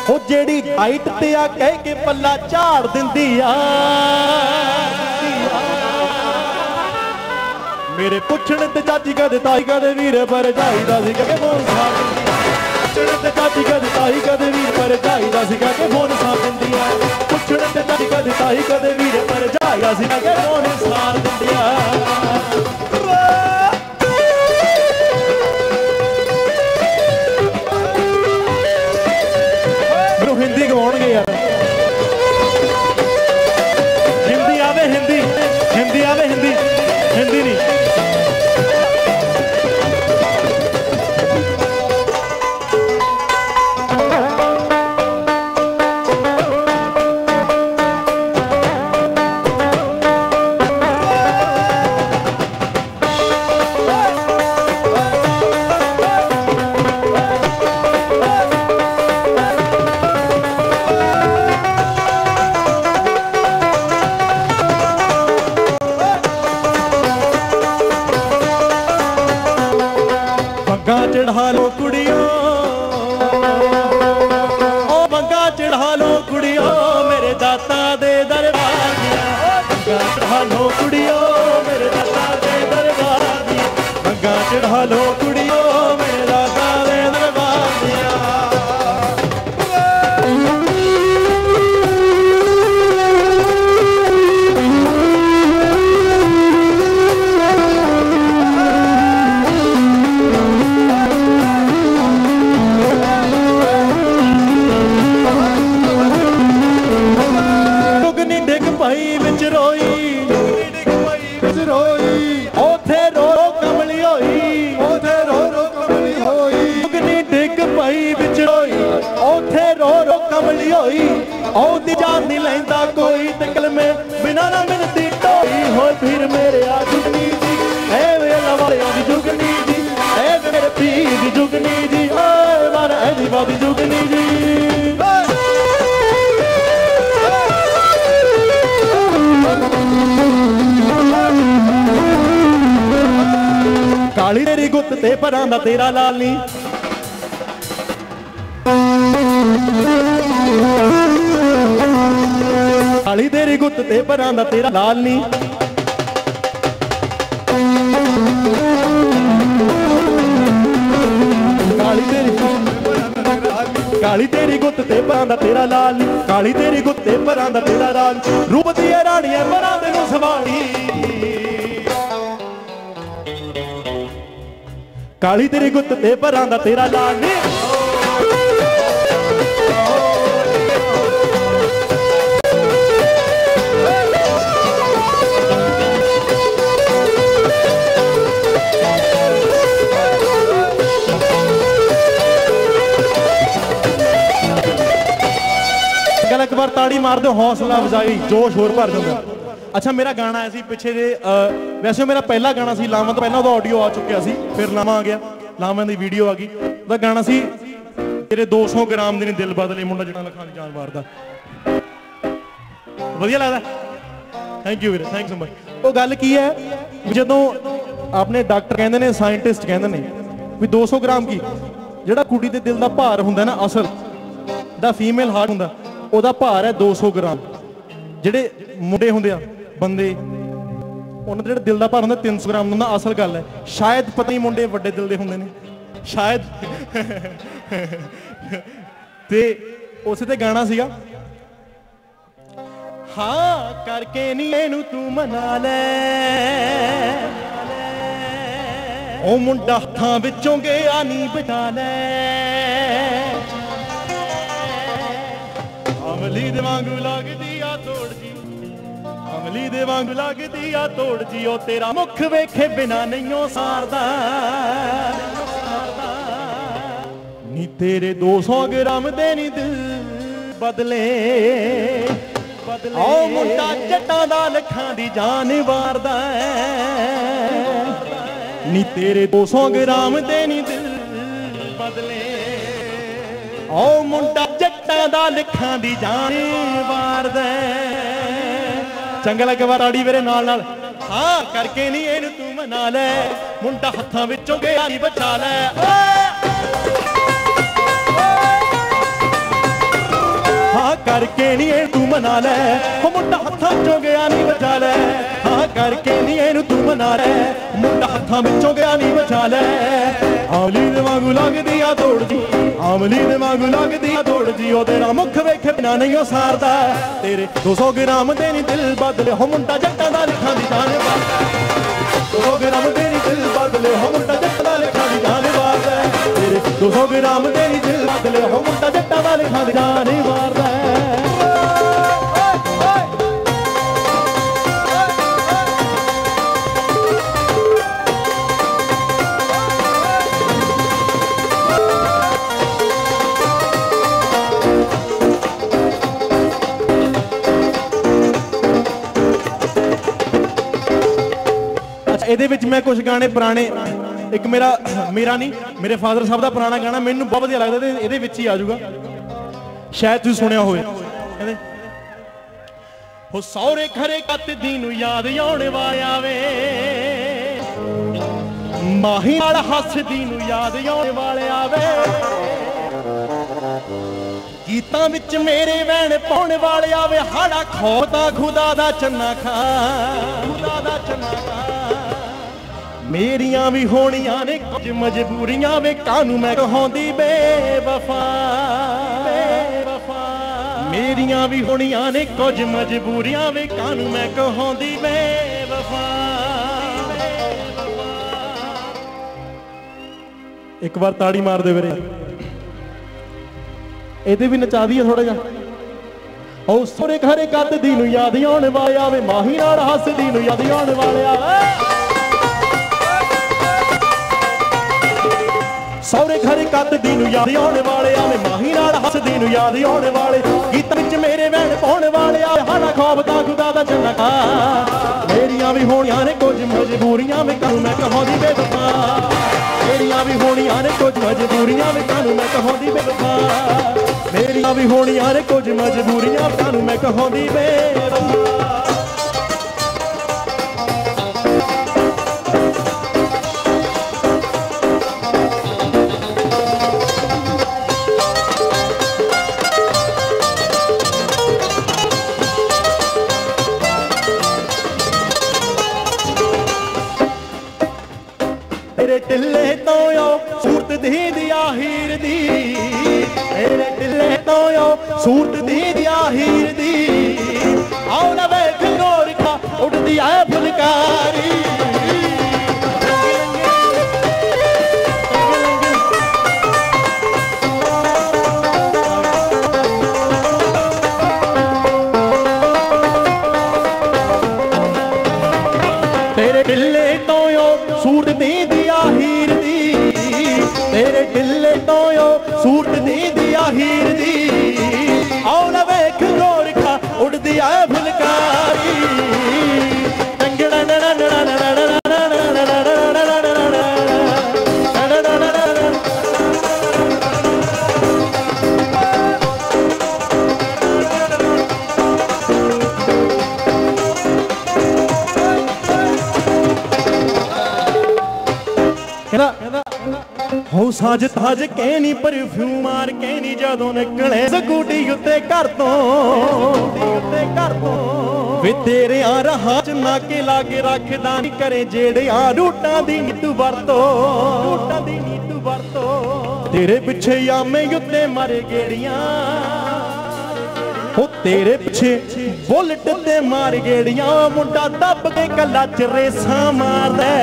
ओ जेड़ी हाइट ते आ कह के पल्ला झाड़ दिंदी आ मेरे पुछण ते चाची कदे ताई कदे वीर पर जाईदा सी के फोन साथ पुछण ते चाची कदे ताई कदे वीर पर जाईदा सी के फोन साथ दिंदी आ पुछण ते चाची कदे ताई कदे वीर पर जाईदा सी के फोन साथ दिंदी आ हिंदी गवाउणगे यार हिंदी आवे हिंदी हिंदी आवे हिंदी हिंदी नहीं चढ़ा लो कुड़ियों ओ बंगा चढ़ा लो कुड़ियों मेरे दाता दे दरबार दिया बंगा चढ़ा लो कुड़ियों मेरे दाता दे दरबार दिया बंगा चढ़ा लो कुड़ियों मेरे दाता दे दरबार दिया जान नहीं लेंदा कोई तकल में बिना ना मिलती टोई हो फिर मेरे आ जुगनी जी ए वेला वाले दी जुगनी जी ए मेरे पीर दी जुगनी जी ए मारा ए दी बादी जुगनी जी काली तेरी गुत्त ते परां दा तेरा लाल नी काली तेरी गुत्त ते परां दा तेरा लाल नी काली तेरी गुत्त ते परां दा तेरा लाल नी काली तेरी गुत्त ते परां दा तेरा लाल रूप दी रानी है परां तेनू सवाली काली तेरी गुत्त ते परां दा तेरा लाल नी एक बार ताड़ी मार दो हौसला अफजाई जोश होर भर जाता अच्छा मेरा गाना आया सी पिछे जे वैसे मेरा पहला गाना सी लावां तो पहला ऑडियो आ चुकिया सी फिर लावां आ गया लावां दी वीडियो आ गई ਉਹਦਾ गाना सी तेरे 200 ग्राम दी दिल बदले मुंडा जटा लखां दी जान मारदा वधिया लगदा थैंक यू वीरे थैंक सो मच वो गल की है जदों अपने डॉक्टर कहंदे ने साइंटिस्ट कहंदे ने भी 200 ग्राम की ਜਿਹੜਾ ਕੁੜੀ ਦੇ ਦਿਲ ਦਾ ਭਾਰ ਹੁੰਦਾ ਨਾ ਅਸਲ ਦਾ ਫੀਮੇਲ ਹਾਰਟ ਹੁੰਦਾ ਉਹਦਾ ਭਾਰ ਹੈ 200 ਗ੍ਰਾਮ ਜਿਹੜੇ ਮੁੰਡੇ ਹੁੰਦੇ ਆ ਬੰਦੇ ਉਹਨਾਂ ਦਾ ਜਿਹੜਾ ਦਿਲ ਦਾ ਭਾਰ ਹੁੰਦਾ 300 ਗ੍ਰਾਮ ਹੁੰਦਾ ਅਸਲ ਗੱਲ ਹੈ ਸ਼ਾਇਦ ਪਤਾ ਨਹੀਂ ਮੁੰਡੇ ਵੱਡੇ ਦਿਲ ਦੇ ਹੁੰਦੇ ਨੇ ਸ਼ਾਇਦ ਤੇ ਉਸੇ ਤੇ ਗਾਣਾ ਸੀਗਾ ਹਾਂ ਕਰਕੇ ਨਹੀਂ ਇਹਨੂੰ ਤੂੰ ਮਨਾ ਲੈ ਉਹ ਮੁੰਡਾ ਹੱਥਾਂ ਵਿੱਚੋਂ ਗਿਆ ਨਹੀਂ ਬਚਾ ਲੈ ਅਮਲੀ ਦੇ ਵਾਂਗੂ ਲੱਗਦੀ ਆ ਤੋੜ ਜੀ ਅਮਲੀ ਦੇ ਵਾਂਗੂ ਲੱਗਦੀ ਆ ਤੋੜ ਜੀ ਉਹ ਤੇਰਾ ਮੁਖ ਵੇਖੇ ਬਿਨਾ ਨਹੀਂਓ ਸਾਰਦਾ ਨੀ ਤੇਰੇ 200 ਗ੍ਰਾਮ ਦੇ ਨੀ ਦਿਲ ਬਦਲੇ ਉਹ ਮੁੰਡਾ ਜੱਟਾਂ ਦਾ ਲੱਖਾਂ ਦੀ ਜਾਨ ਵਾਰਦਾ ਨੀ ਤੇਰੇ 200 ਗ੍ਰਾਮ ਦੇ ਨੀ ਦਿਲ ਬਦਲੇ ਉਹ ਮੁੰਡਾ ਜੱਟਾਂ ਦਾ ਲੱਖਾਂ ਦੀ ਜਾਨ ਵਾਰਦਾ ਚੰਗਾ ਲੱਗੇ ਵਾਰ ਆੜੀ ਮੇਰੇ ਨਾਲ ਹਾਂ ਕਰਕੇ ਨਹੀਂ ਇਹਨੂੰ ਤੂੰ ਮਨਾ ਲੈ ਮੁੰਡਾ ਹੱਥਾਂ ਵਿੱਚੋਂ ਗਿਆ ਨਹੀਂ ਬਚਾ ਲੈ हाँ करके नहीं ये तू मना ले वो मुंडा हत्थां चों गया नहीं बचा ले हाँ करके नहीं ये तू मना ले मुंडा हत्थां विचों गया नहीं बचा ले आमली दे वांगू लगदी आ दौड़ जी आमली दे वांगू लगदी आ दौड़ जी ओ तेरा मुख वेखे बिना नहीं ओ सारदा तेरे 200 ग्राम दे नी दिल बदले हो मुंडा जट्टां दा लिखां दी जान वारदा 200 ग्राम दे नी दिल बदले हो मुंडा जट्टां दा लिखां दी जान वारदा तेरे 200 ग्राम दे नी दिल बदले हो मुंडा जट्टां दा लिखां दी जान वारदा ਇਹਦੇ ਵਿੱਚ ਮੈਂ ਕੁਝ ਗਾਣੇ ਪੁਰਾਣੇ ਇੱਕ ਮੇਰਾ ਨਹੀਂ ਮੇਰੇ ਫਾਦਰ ਸਾਹਿਬ ਦਾ ਪੁਰਾਣਾ ਗਾਣਾ ਮੈਨੂੰ ਬਹੁਤ ਵਧੀਆ ਲੱਗਦਾ ਤੇ ਇਹਦੇ ਵਿੱਚ ਹੀ ਆ ਜਾਊਗਾ ਸ਼ਾਇਦ ਤੁਸੀਂ ਸੁਣਿਆ ਹੋਵੇ ਕਹਿੰਦੇ ਹੋ ਸੌਰੇ ਖਰੇ ਕੱਤ ਦੀ ਨੂੰ ਯਾਦ ਆਉਣ ਵਾਲਿਆ ਵੇ ਮਾਹੀ ਨਾਲ ਹੱਸਦੀ ਨੂੰ ਯਾਦ ਆਉਣ ਵਾਲਿਆ ਵੇ ਗੀਤਾਂ ਵਿੱਚ ਮੇਰੇ ਵੈਣ ਪਾਉਣ ਵਾਲਿਆ ਵੇ ਹਾੜਾ ਖੋਤਾ ਖੁਦਾ ਦਾ ਚੰਨਾ ਖਾ ਖੁਦਾ ਦਾ ਚੰਨਾ ਖਾ ਮੇਰੀਆਂ ਵੀ ਹੋਣੀਆਂ ਨੇ ਕੁਝ ਮਜਬੂਰੀਆਂ ਵੇ ਕਾਨੂੰ ਮੈਂ ਕਹਾਉਂਦੀ ਬੇਵਫਾ ਮੇਰੀਆਂ ਵੀ ਹੋਣੀਆਂ ਨੇ ਕੁਝ ਮਜਬੂਰੀਆਂ ਵੇ ਕਾਨੂੰ ਮੈਂ ਕਹਾਉਂਦੀ ਬੇਵਫਾ ਇੱਕ ਵਾਰ ਤਾੜੀ ਮਾਰ ਦੇ ਵੀਰੇ ਇਹਦੇ ਵੀ ਨਚਾ ਦਈਏ ਥੋੜਾ ਜਿਹਾ ਉਹ ਸੋਰੇ ਘਰੇ ਕੱਤਦੀ ਨੂੰ ਯਾਦ ਆਉਣ ਵਾਲਿਆ ਵੇ ਮਾਹੀ ਨਾਲ ਹੱਸਦੀ ਨੂੰ ਯਾਦ ਆਉਣ ਵਾਲਿਆ ਸੌਰੇ ਘਰੇ ਕੱਤਦੀ ਨੂੰ ਯਾਦ ਆਉਣ ਵਾਲਿਆ ਵੇ ਮਾਹੀ ਨਾਲ ਹੱਸਦੀ ਨੂੰ ਯਾਦ ਆਉਣ ਵਾਲੇ ਗੀਤਾਂ ਵਿੱਚ ਮੇਰੇ ਵੈਣ ਪਾਉਣ ਵਾਲਿਆ ਹਾਲਾ ਖੌਫ ਦਾ ਖੁਦਾ ਦਾ ਚੰਨਾ ਖਾ ਮੇਰੀਆਂ ਵੀ ਹੋਣੀਆਂ ਨੇ ਕੁਝ ਮਜਬੂਰੀਆਂ ਵੇ ਕਾਨੂੰ ਮੈਂ ਕਹਾਉਂਦੀ ਬੇਵਫਾ ਮੇਰੀਆਂ ਵੀ ਹੋਣੀਆਂ ਨੇ ਕੁਝ ਮਜਬੂਰੀਆਂ ਵੇ ਕਾਨੂੰ ਮੈਂ ਕਹਾਉਂਦੀ ਬੇਵਫਾ ਮੇਰੀਆਂ ਵੀ ਹੋਣੀਆਂ ਨੇ ਕੁਝ ਮਜਬੂਰੀਆਂ ਕਾਨੂੰ ਮੈਂ ਕਹਾਉਂਦੀ ਬੇਵਫਾ तेरे टिल्ले तो यो सूरत दी दिया हीर दी तेरे टिल्ले तो यो सूरत दी दिया हीर दी आओ ना वेख गोर का उड़दी है फुलकारी तेरे टिल्ले तो यो सूरत दी तेरे टिल्ले तो यो सूरत दी दिया हीर दी आओ ना वेख गोरखा उड़दी है फुलकारी ਉਹ ਸਾਜ ਤਾਜ ਕਹਿਣੀ परफ्यूम मार कहनी जदों निकले स्कूटी उत्ते घर तो वे तेरे आ राह च नाके लाके रखदा नहीं करे जेड़े आ रूटां दी नीतू वरतो तेरे पिछे यामे उत्ते मारे गेड़ियां हो तेरे पिछे बुलेट ते मार गेड़ियां मुंडा दब के कला च रेसा मारदा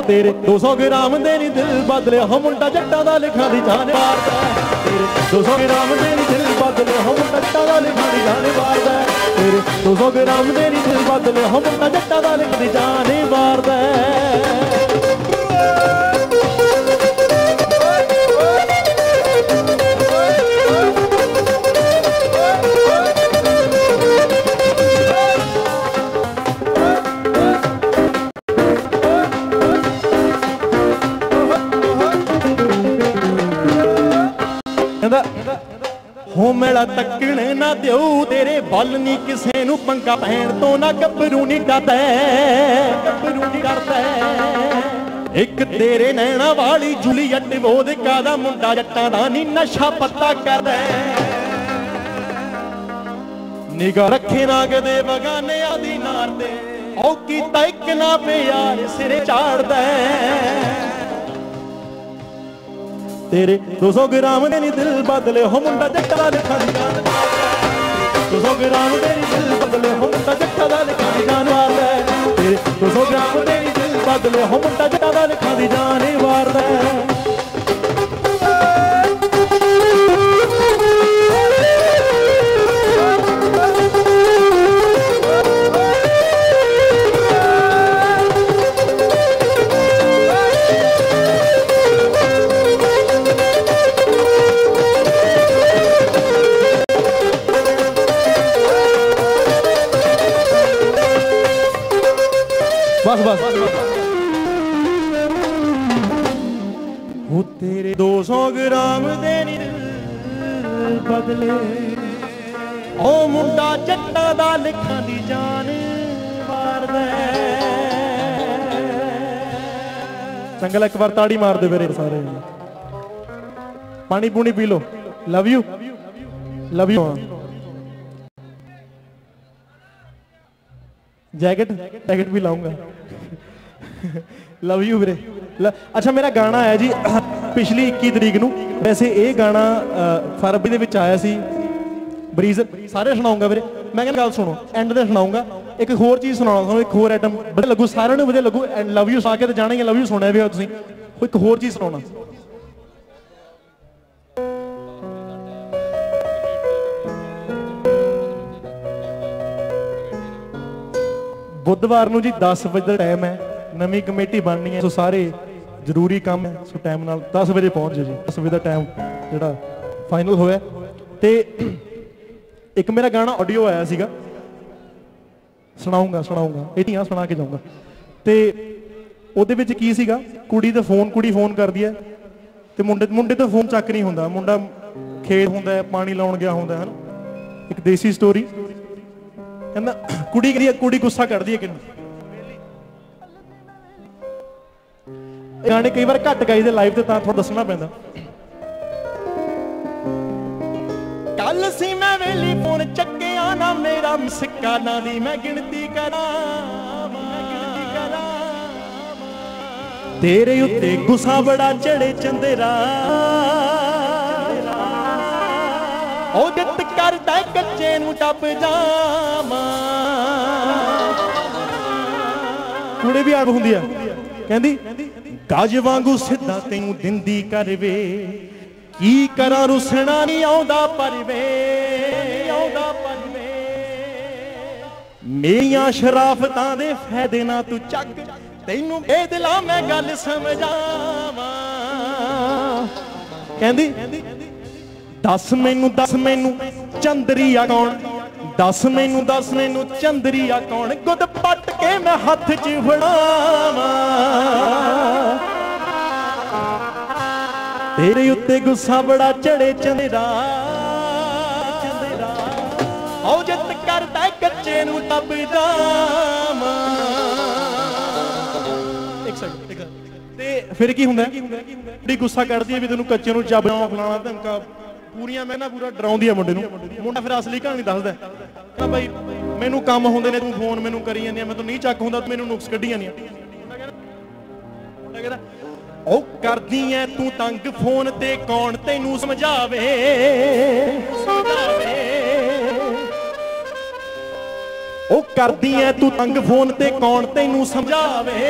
तेरे 200 ग्राम दे नी दिल बदले हो मुंडा जट्टां दा लिखां दी जान मारदा तेरे 200 ग्राम दे नी दिल बदले हो मुंडा जट्टां दा लिखां दी जान मारदा तेरे 200 ग्राम दे नी दिल बदले हो मुंडा जट्टां दा लिखां दी जान मारदा हो मेला तकने ना दिओ तेरे बल नी किसे नू पंगा पैण तो ना गभरू नी डरदा एक तेरे नैना वाली जूलीएट वोदका दा मुंडा जट्टां दा नी नशा पत्ता करदा निगाह रखे ना कदे बगाने आदी नार ते औ कीता इक ना प्यार सिरे चाड़दा तेरे 200 ग्राम दे नी दिल बदले हो मुंडा जट्टां दा लिखां दी जान 200 ग्राम दे नी दिल बदले हो मुंडा जट्टां दा लिखां दी जान वारदा तेरे 200 ग्राम दे नी दिल बदले हो मुंडा जट्टां दा लिखां दी जान वारदा वो तेरे 200 ग्राम दे नी दिल बदले ओ मुंडा जट्टां दा लिखां दी जान मारदा चंगल एक बार ताड़ी मार दे मेरे सारे पानी पूनी P low love you jacket भी लाऊंगा लव यू वीरे अच्छा मेरा गाना है जी पिछली 21 तरीक नूं वैसे ये गाना फरवरी दे विच आया सी बरीज सारे सुनाऊंगा वीरे मैं कहना गल सुनो एंड ते सुनाऊंगा एक होर चीज़ सुनाऊंगा तुहानूं एक होर आइटम वधिया लगू सारिआं नूं वधिया लगू एंड लव यू सुना के ते जाना ही लव यू सुनिया भी हो तुसीं एक होर चीज़ सुनाउणा बुधवार नूं जी 10 बजे का टाइम है नवी कमेटी बननी है सो सारे जरूरी काम है सो टाइम नाल 10 बजे पहुंच जाओ जी 10 बजे का टाइम जो फाइनल होया ते एक मेरा गाना ऑडियो आया सीगा सुनाऊंगा ये धीआं सुना के जाऊंगा ते ਉਹਦੇ ਵਿੱਚ ਕੀ ਸੀਗਾ ਕੁੜੀ ਫੋਨ ਕਰਦੀ ਹੈ ਤੇ ਮੁੰਡੇ ਤੋਂ ਫੋਨ ਚੱਕ ਨਹੀਂ ਹੁੰਦਾ ਮੁੰਡਾ ਖੇਤ ਹੁੰਦਾ ਪਾਣੀ ਲਾਉਣ ਗਿਆ ਹੁੰਦਾ ਹੈ ਨਾ ਇੱਕ ਦੇਸੀ ਸਟੋਰੀ ਕਹਿੰਦਾ ਕੁੜੀ ਗੁੱਸਾ ਕਰਦੀ ਹੈ ਕਿੰਨਾ ਗਾਣੇ ਕਈ ਵਾਰ ਘੱਟ ਗਾਈਦੇ ਲਾਈਵ ਤੇ ਤਾਂ ਥੋੜਾ ਦੱਸਣਾ ਪੈਂਦਾ ਕੱਲ ਸੀ ਮੈਂ ਵੇਲੀ ਫੋਨ ਚੱਕਿਆ ਨਾ ਮੇਰਾ ਮਿਸਕਾ ਨਾ ਦੀ ਮੈਂ ਗਿਣਤੀ ਕਰਾਂ तेरे उत्ते गुस्सा बड़ा चढ़े चंदेरा ओ जित करदा कच्चे नूं टप जावां कुड़ी भी आड़ हुंदी है कहंदी गज वांगू सिद्धा तैनूं दिंदी कर वे की करा रुसना नहीं आउंदा पर वे मेरियां शराफतां दे फायदे ना तू चक तैनू ए दिला मैं गल समझावां कहंदी दस मैनू चंदरिया कौन दस मैनू चंदरिया कौन गुद पट के मैं हथ च फड़ावां तेरे उत्ते गुस्सा बड़ा चढ़े चंदेरा औ जित करदा कच्चे नूं टप जावां ते फिर की हुंदा बड़ी गुस्सा करदी है भी तैनूं कच्चे नूं जब फलाना धमका पूरियां मैं ना पूरा डराउंदी है मुंडे नूं। मुंडा फिर असली कहानी दसदा कहंदा भाई मैनूं काम हुंदे ने तूं फोन मैनूं करी जांदी मैं तूं नहीं चक हुंदा तूं मैनूं नुक्स कड्ढी जांदी मुंडा कहंदा ओ करदी ऐ तूं तंग फोन ते कौन तैनूं समझावे ओ करदी ऐ तूं तंग फोन ते कौन तैनूं समझावे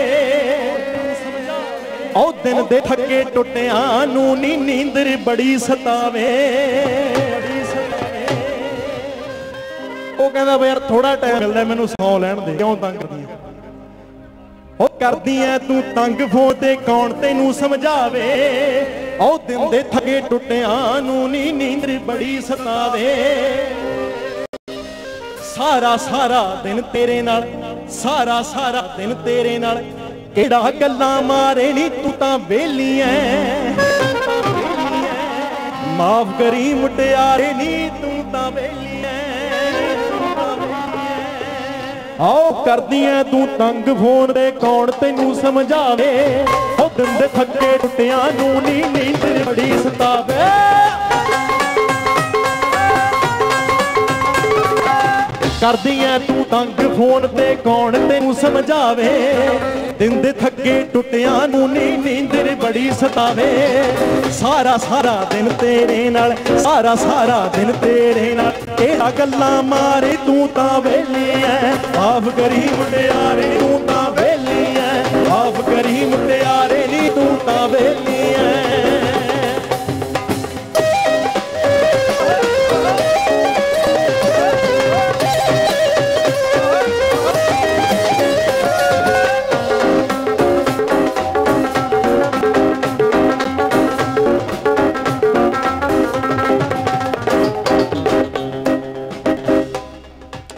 ओ दिन दे थके टुटियां नूं नी नींदर बड़ी सतावे ओ कहंदा वे यार थोड़ा टाइम मिलदा मैनूं सौ लैण दे क्यों तंग करदी ऐ ओ करदी ऐ तूं तंग फोन ते कौन तैनूं समझावे ओ दिन दे थके टुटियां नूं नी नींदर बड़ी सतावे सारा सारा दिन तेरे नाल सारा सारा दिन तेरे नाल केड़ा गल्लां मारे नी तू तां वेली ऐ माफ करी मुटियारे नी तू तां वेली ऐ आओ करदी ऐ तू तंग फोन दे कौन तैनूं समझावे ओ दिन दे थके टुटियां नूं नी नींदर बड़ी सतावे करदी ऐ तू तंग फोन ते कौन तैनूं समझावे दिन दे थके टुटियां नूं नी नींदर बड़ी सतावे सारा सारा दिन तेरे नाल सारा सारा दिन तेरे नाल केड़ा गल्लां मारे तू तां वेली ऐ माफ करी मुटियारे तू तां वेली ऐ माफ करी मुटियारे नी तू तां वेली ऐ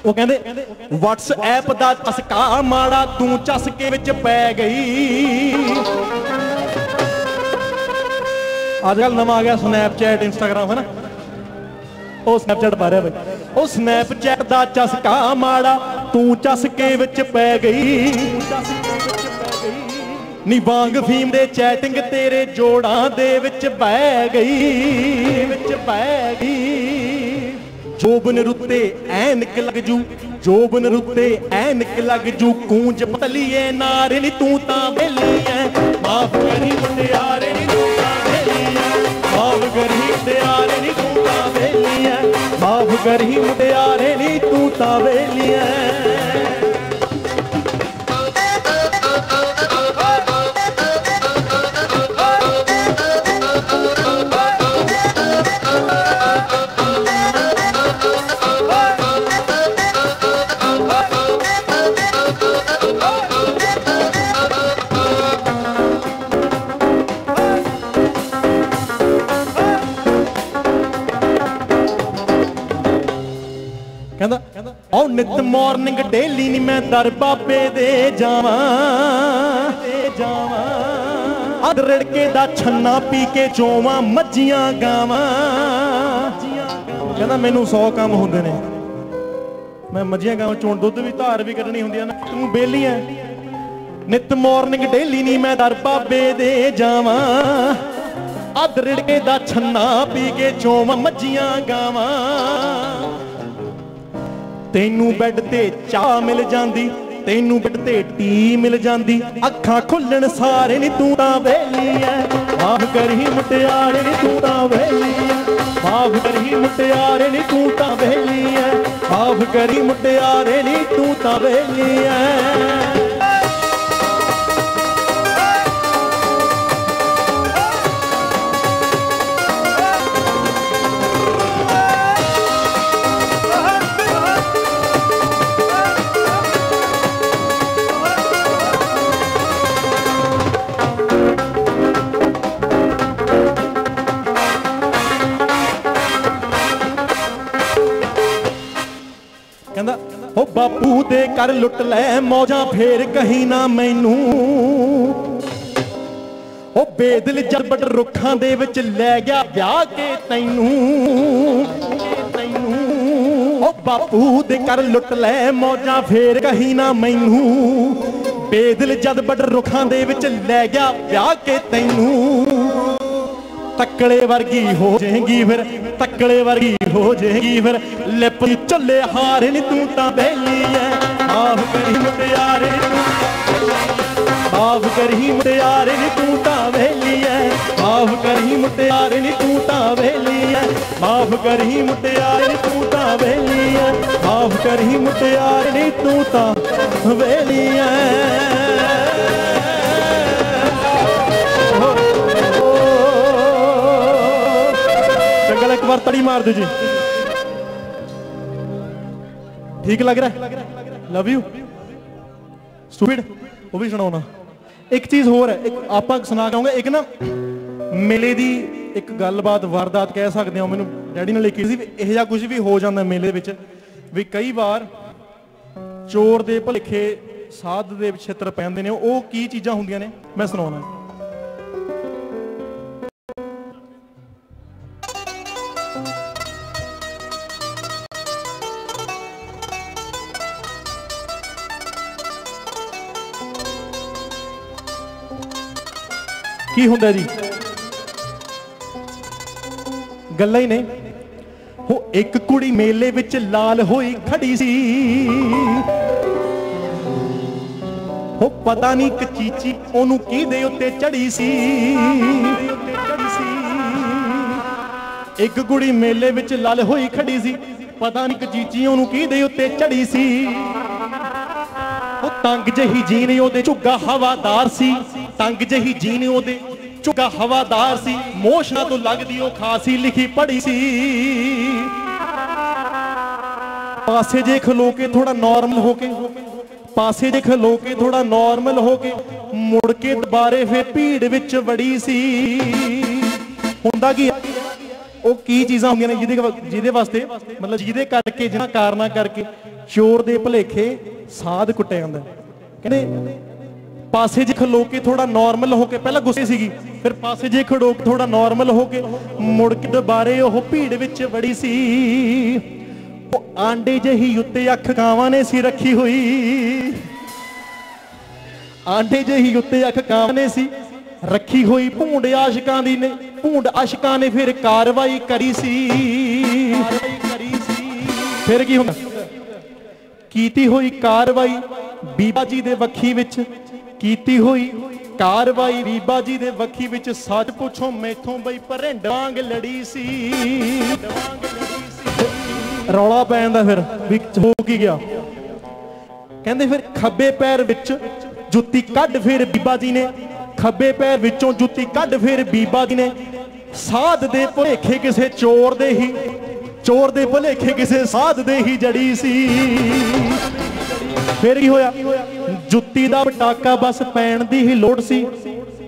वो कहंदे WhatsApp दा चसका माड़ा तू चसके विच पै गई आजकल नवा आ गया स्नैपचैट इंस्टाग्राम है ना ओ स्नैपचैट पा रहा भाई ओ स्नैपचैट दा चसका माड़ा तू चसके विच पै गई नी वांग फीम दे चैटिंग तेरे जोड़ां दे विच बह गई जोबन रुत्ते ऐनक लग जू जोबन रुत्ते ऐनक लग जू कूंज पतलीए नारे नी तू तां वेली ऐ माफ करी मुटियारे नी तू तां वेली ऐ माफ करी मुटियारे नी तू तां वेली ऐ माफ करी मुटियारे नी तू तां वेली ऐ ओ नित मॉर्निंग डेली नी मैं दर बाबे दे जावां अद रिड़के दा छन्ना पी के चोवां मज्जियां गावां कहंदा मैनू 100 काम हुंदे ने मैं मज्जियां गावां चोण दुध भी धार भी कढनी हुंदी है ना तू बेली है नित मॉर्निंग डेली नी मैं दर बाबे दे जावां अद रिड़के दा छन्ना पी के चोवां मज्जियां गावां तैनू बैड ते चाह मिल जांदी तैनू बैड ते टी मिल जांदी अखां खुलण सारे नी तू तां वेली ऐ माफ करी मुटियारे नी तू तां वेली ऐ माफ करी मुटियारे नी तू तां वेली ऐ माफ करी मुटियारे नी तू तां वेली ऐ ओ बापू दे कर लुट लै मौजा फेर कहीं ना मैनू ओ बेदल जबड़ रुखां दे विच लै गया ब्याह के तैनू ओ बापू दे कर लुट लै मौजा फेर कहीं ना मैनू बेदिल जद बड़ रुखां दे विच लै गया ब्याह के तैनू तकड़े वर्गी हो जाएगी फिर तकड़े वर्गी हो जाएगी फिर लिप चले हार नी तू तां बेली है माफ करी मुटियारे माफ करी मुटियारे नी तू तां बेली है माफ करी मुटियारे नी तू तां बेली है माफ करी मुटियारे नी तू तां बेली है माफ करी मुटियारे नी तू तां बेली है एक बार तड़ी मार दो जी ठीक लग रहा है लव यू स्टूपिड वो भी सुनाओ ना एक चीज होर है एक आप सुना के एक ना मेले दी एक गलबात वारदात कह सकते हो मैंने डैडी ने लिखी सी यह कुछ भी हो जाता मेले विच भी कई बार चोर दे भलेखे साध दे छित्र पैंदे ने वो की चीज़ां हुंदियां ने मैं सुनाउणा की हुंदा जी गल्लां ही ने हो एक कुड़ी मेले विच लाल होई खड़ी सी हो पता नहीं कचीची ओनू की दे उत्ते चढ़ी सी एक कुड़ी मेले विच लाल होई खड़ी सी पता नहीं कचीची ओनू की दे उत्ते चढ़ी सी तंग जही जीने ओदे झुग्गा हवादार सी तंग जही जीने ओदे झुग्गा हवादार सी मोशना तो लगदी ओ खासी लिखी पढ़ी सी पासे जे खलो के थोड़ा नॉर्मल होके पासे जे खलो के थोड़ा नॉर्मल होके मुड़ के दोबारे फिर भीड़ विच वड़ी सी हुंदा की ਉਹ ਕੀ ਚੀਜ਼ਾਂ ਹੁੰਦੀਆਂ ਨੇ ਜਿਹਦੇ ਵਾਸਤੇ ਮਤਲਬ ਜਿਹਦੇ ਕਰਕੇ ਜਿਹਨਾਂ ਕਾਰਨਾਂ ਕਰਕੇ ਚੋਰ ਦੇ ਭਲੇਖੇ ਸਾਧ ਕੁੱਟਿਆ ਜਾਂਦਾ ਕਹਿੰਦੇ ਪਾਸੇ 'ਚ ਖਲੋ ਕੇ ਥੋੜਾ ਨਾਰਮਲ ਹੋ ਕੇ ਪਹਿਲਾਂ ਗੁੱਸੇ ਸੀਗੀ ਫਿਰ ਪਾਸੇ 'ਚ ਖੜੋ ਕੇ ਥੋੜਾ ਨਾਰਮਲ ਹੋ ਕੇ ਮੁੜ ਕੇ ਦੁਬਾਰੇ ਉਹ ਭੀੜ ਵਿੱਚ ਵੜੀ ਸੀ ਉਹ ਆਂਡੇ ਜਿਹੀ ਉੱਤੇ ਅੱਖ ਕਾਵਾਂ ਨੇ ਸੀ ਰੱਖੀ ਹੋਈ ਆਂਡੇ ਜਿਹੀ ਉੱਤੇ ਅੱਖ ਕਾਵਾਂ ਨੇ ਸੀ रखी हुई भूंड आशिकां दी ने भूंड आशिकां ने फिर कार्रवाई करी सी फिर की हुंदा कीती हुई कार्रवाई बीबा जी दे वक्खी विच कीती हुई कार्रवाई बीबा जी दे वक्खी विच सच पुछो मैथों बई भरिंड वांग लड़ी सी रौला पैंदा फिर विच हो की गया कहंदे फिर खब्बे पैर विच जुत्ती कढ फिर बीबा जी ने खब्बे पैर विचों जुत्ती कढ फिर बीबा जी ने साध दे भुलेखे किसे चोर दे भुलेखे किसे साध दे ही जड़ी सी फिर की होया जुत्ती दा पटाका बस पैण दी ही लोड़ सी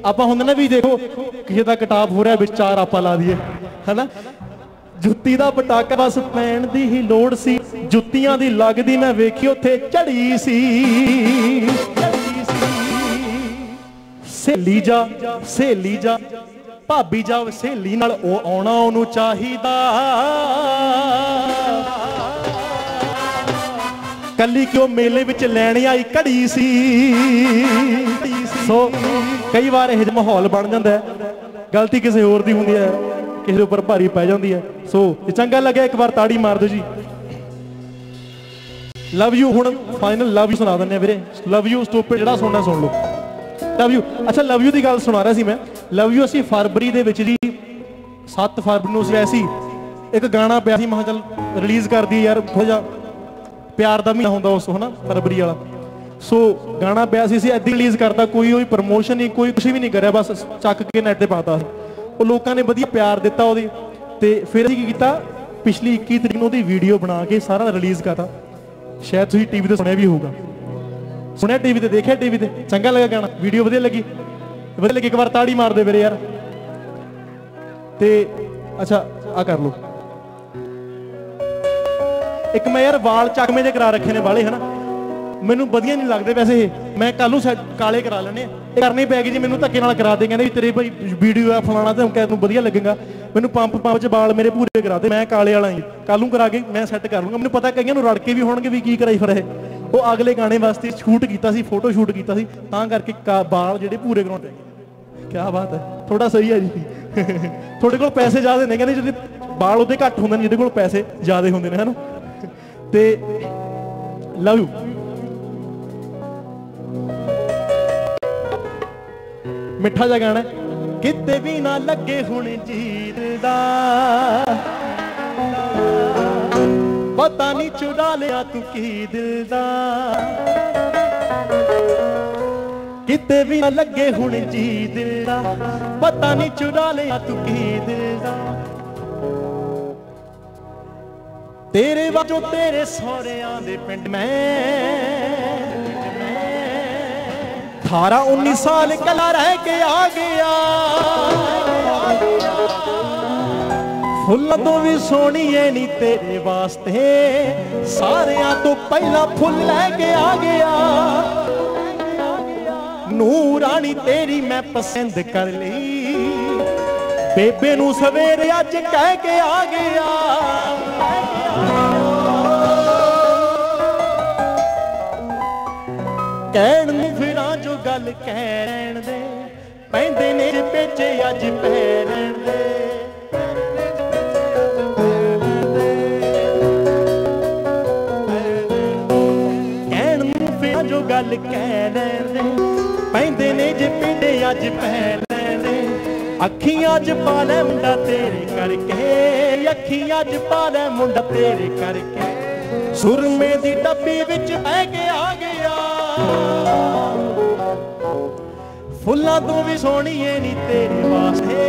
आपां हुंदे ना भी देखो किसे दा कटाव हो रहा विच चार आपां ला दईए है ना जुत्ती दा पटाका बस पैण दी ही लोड़ सी जुत्तियां दी लगदी मैं वेखी उत्थे झड़ी सी सहेली जा भाभी जा सहेली नाल आउणा ओनू चाहीदा कली क्यों मेले विच लैण आई घड़ी सी सो कई बार यह माहौल बन जाता है गलती किसी होर दी हुंदी है किसी उपर भारी पै जाती है सो चंगा लगे एक बार ताड़ी मार दो जी लव यू हुण फाइनल लव यू सुना दिंदे वीरे लव यू स्टूपिड जिहड़ा सुनना सुन लो लव यू अच्छा लव यू की गल सुना रहा सी मैं लव यू असी फरवरी दे विच जी 7 फरवरी नूं ऐसी एक गाना पिया सी मैं चल रिलीज़ कर दी यार थोड़ा जा प्यार का महीना होंदा उस है ना फरवरी वाला सो गाना पिया सी अद्धी रिलीज़ करता कोई प्रमोशन नहीं कोई कुछ भी नहीं कराया बस चक के नैट ते पाता वो लोगों ने वधिया प्यार दिता वो ते फिर असीं की कीता पिछली 21 तरीक नूं ओहदी वीडियो बना के सारा रिलीज़ करता शायद तुसीं टीवी ते सुनिया भी होगा सुनिया टीवी ते देखिया टीवी ते चंगा लगा गाना वीडियो वधिया लगी एक बार ताड़ी मार दे मेरे यार ते अच्छा आ कर लो एक मैं यार वाल चकमे जे करा रखे ने वाले है ना मैनू वधिया नहीं लगते वैसे मैं कल नूं काले करा लेने करनी पैगी जी मैनू धक्के नाल करा दे कहंदे तेरे भाई वीडियो है फलाना तो तैनूं वधिया लगेगा मैनू पंप च बाल मेरे पूरे करा दे मैं काले वाला ही कल नूं करा के मैं सैट कर लूँगा मैनू पता कईयां नूं रड़ के भी होणगे भी की कराई फिर वो अगले गाने वास्ते शूट किया सी, फोटो शूट किया सी, तां करके बाल जिहड़े पूरे कराउंदे। क्या बात है, थोड़ा सही है जी। थोड़े कोल पैसे ज़्यादा ने, कहते जिहड़े बाल उहदे घट होंदे ने, जिहड़े कोल पैसे ज़्यादा होंदे ने, है ना। ते लव यू। मिठा जा गाना किते भी ना लगे हुण जी दा, पता नहीं चुरा लिया तू की दिल दा, किते भी ना लगे हुण जी दिल दा, पता नहीं चुरा लिया तू की दिल दा। तेरे वाजो तेरे सौरियां दे पिंड मैं 18-19 साल कला रह के आ गया, फुल्लां तो भी सोहनी है नी तेरे वास्ते, सारियां तो पहला फुल लैके आ गया। नूरानी तेरी मैं पसंद कर ली, बेबे नू सवेरे अज कह के आ गया। कहण नूं फिरां जो गल कहण दे, पैंदे ने जे पेचे अज पैरन दे। कहण नूं फिरां जो गल कहण दे, पैंदे ने जे पेचे अज पैरन दे। अखियां च पा लै मुंडा तेरे करके, अखियां च पा लै मुंडा तेरे करके, सुरमे दी डब्बी विच बह के आ गया। फुल्लां तू भी सोहनी है नी तेरे वास्ते,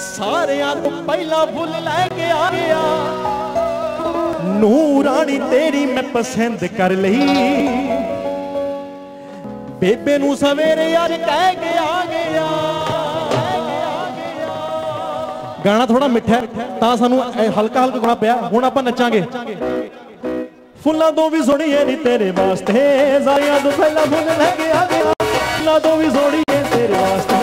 सारियां तो पहला फुल लैके आ गया। नूरानी तेरी मैं पसंद कर लई, बेबे नू सवेरे अज कह के आ गया। गाना थोड़ा मिठा तां सानू हल्का हल्का गाना पिया, हुण आपां नचांगे। फुल्लां तो भी सोहनी है नी तेरे वास्ते, सारियां तो पहला फुल लैके आ गया। फुल्लां तो भी सोहनी है तेरे वास्ते,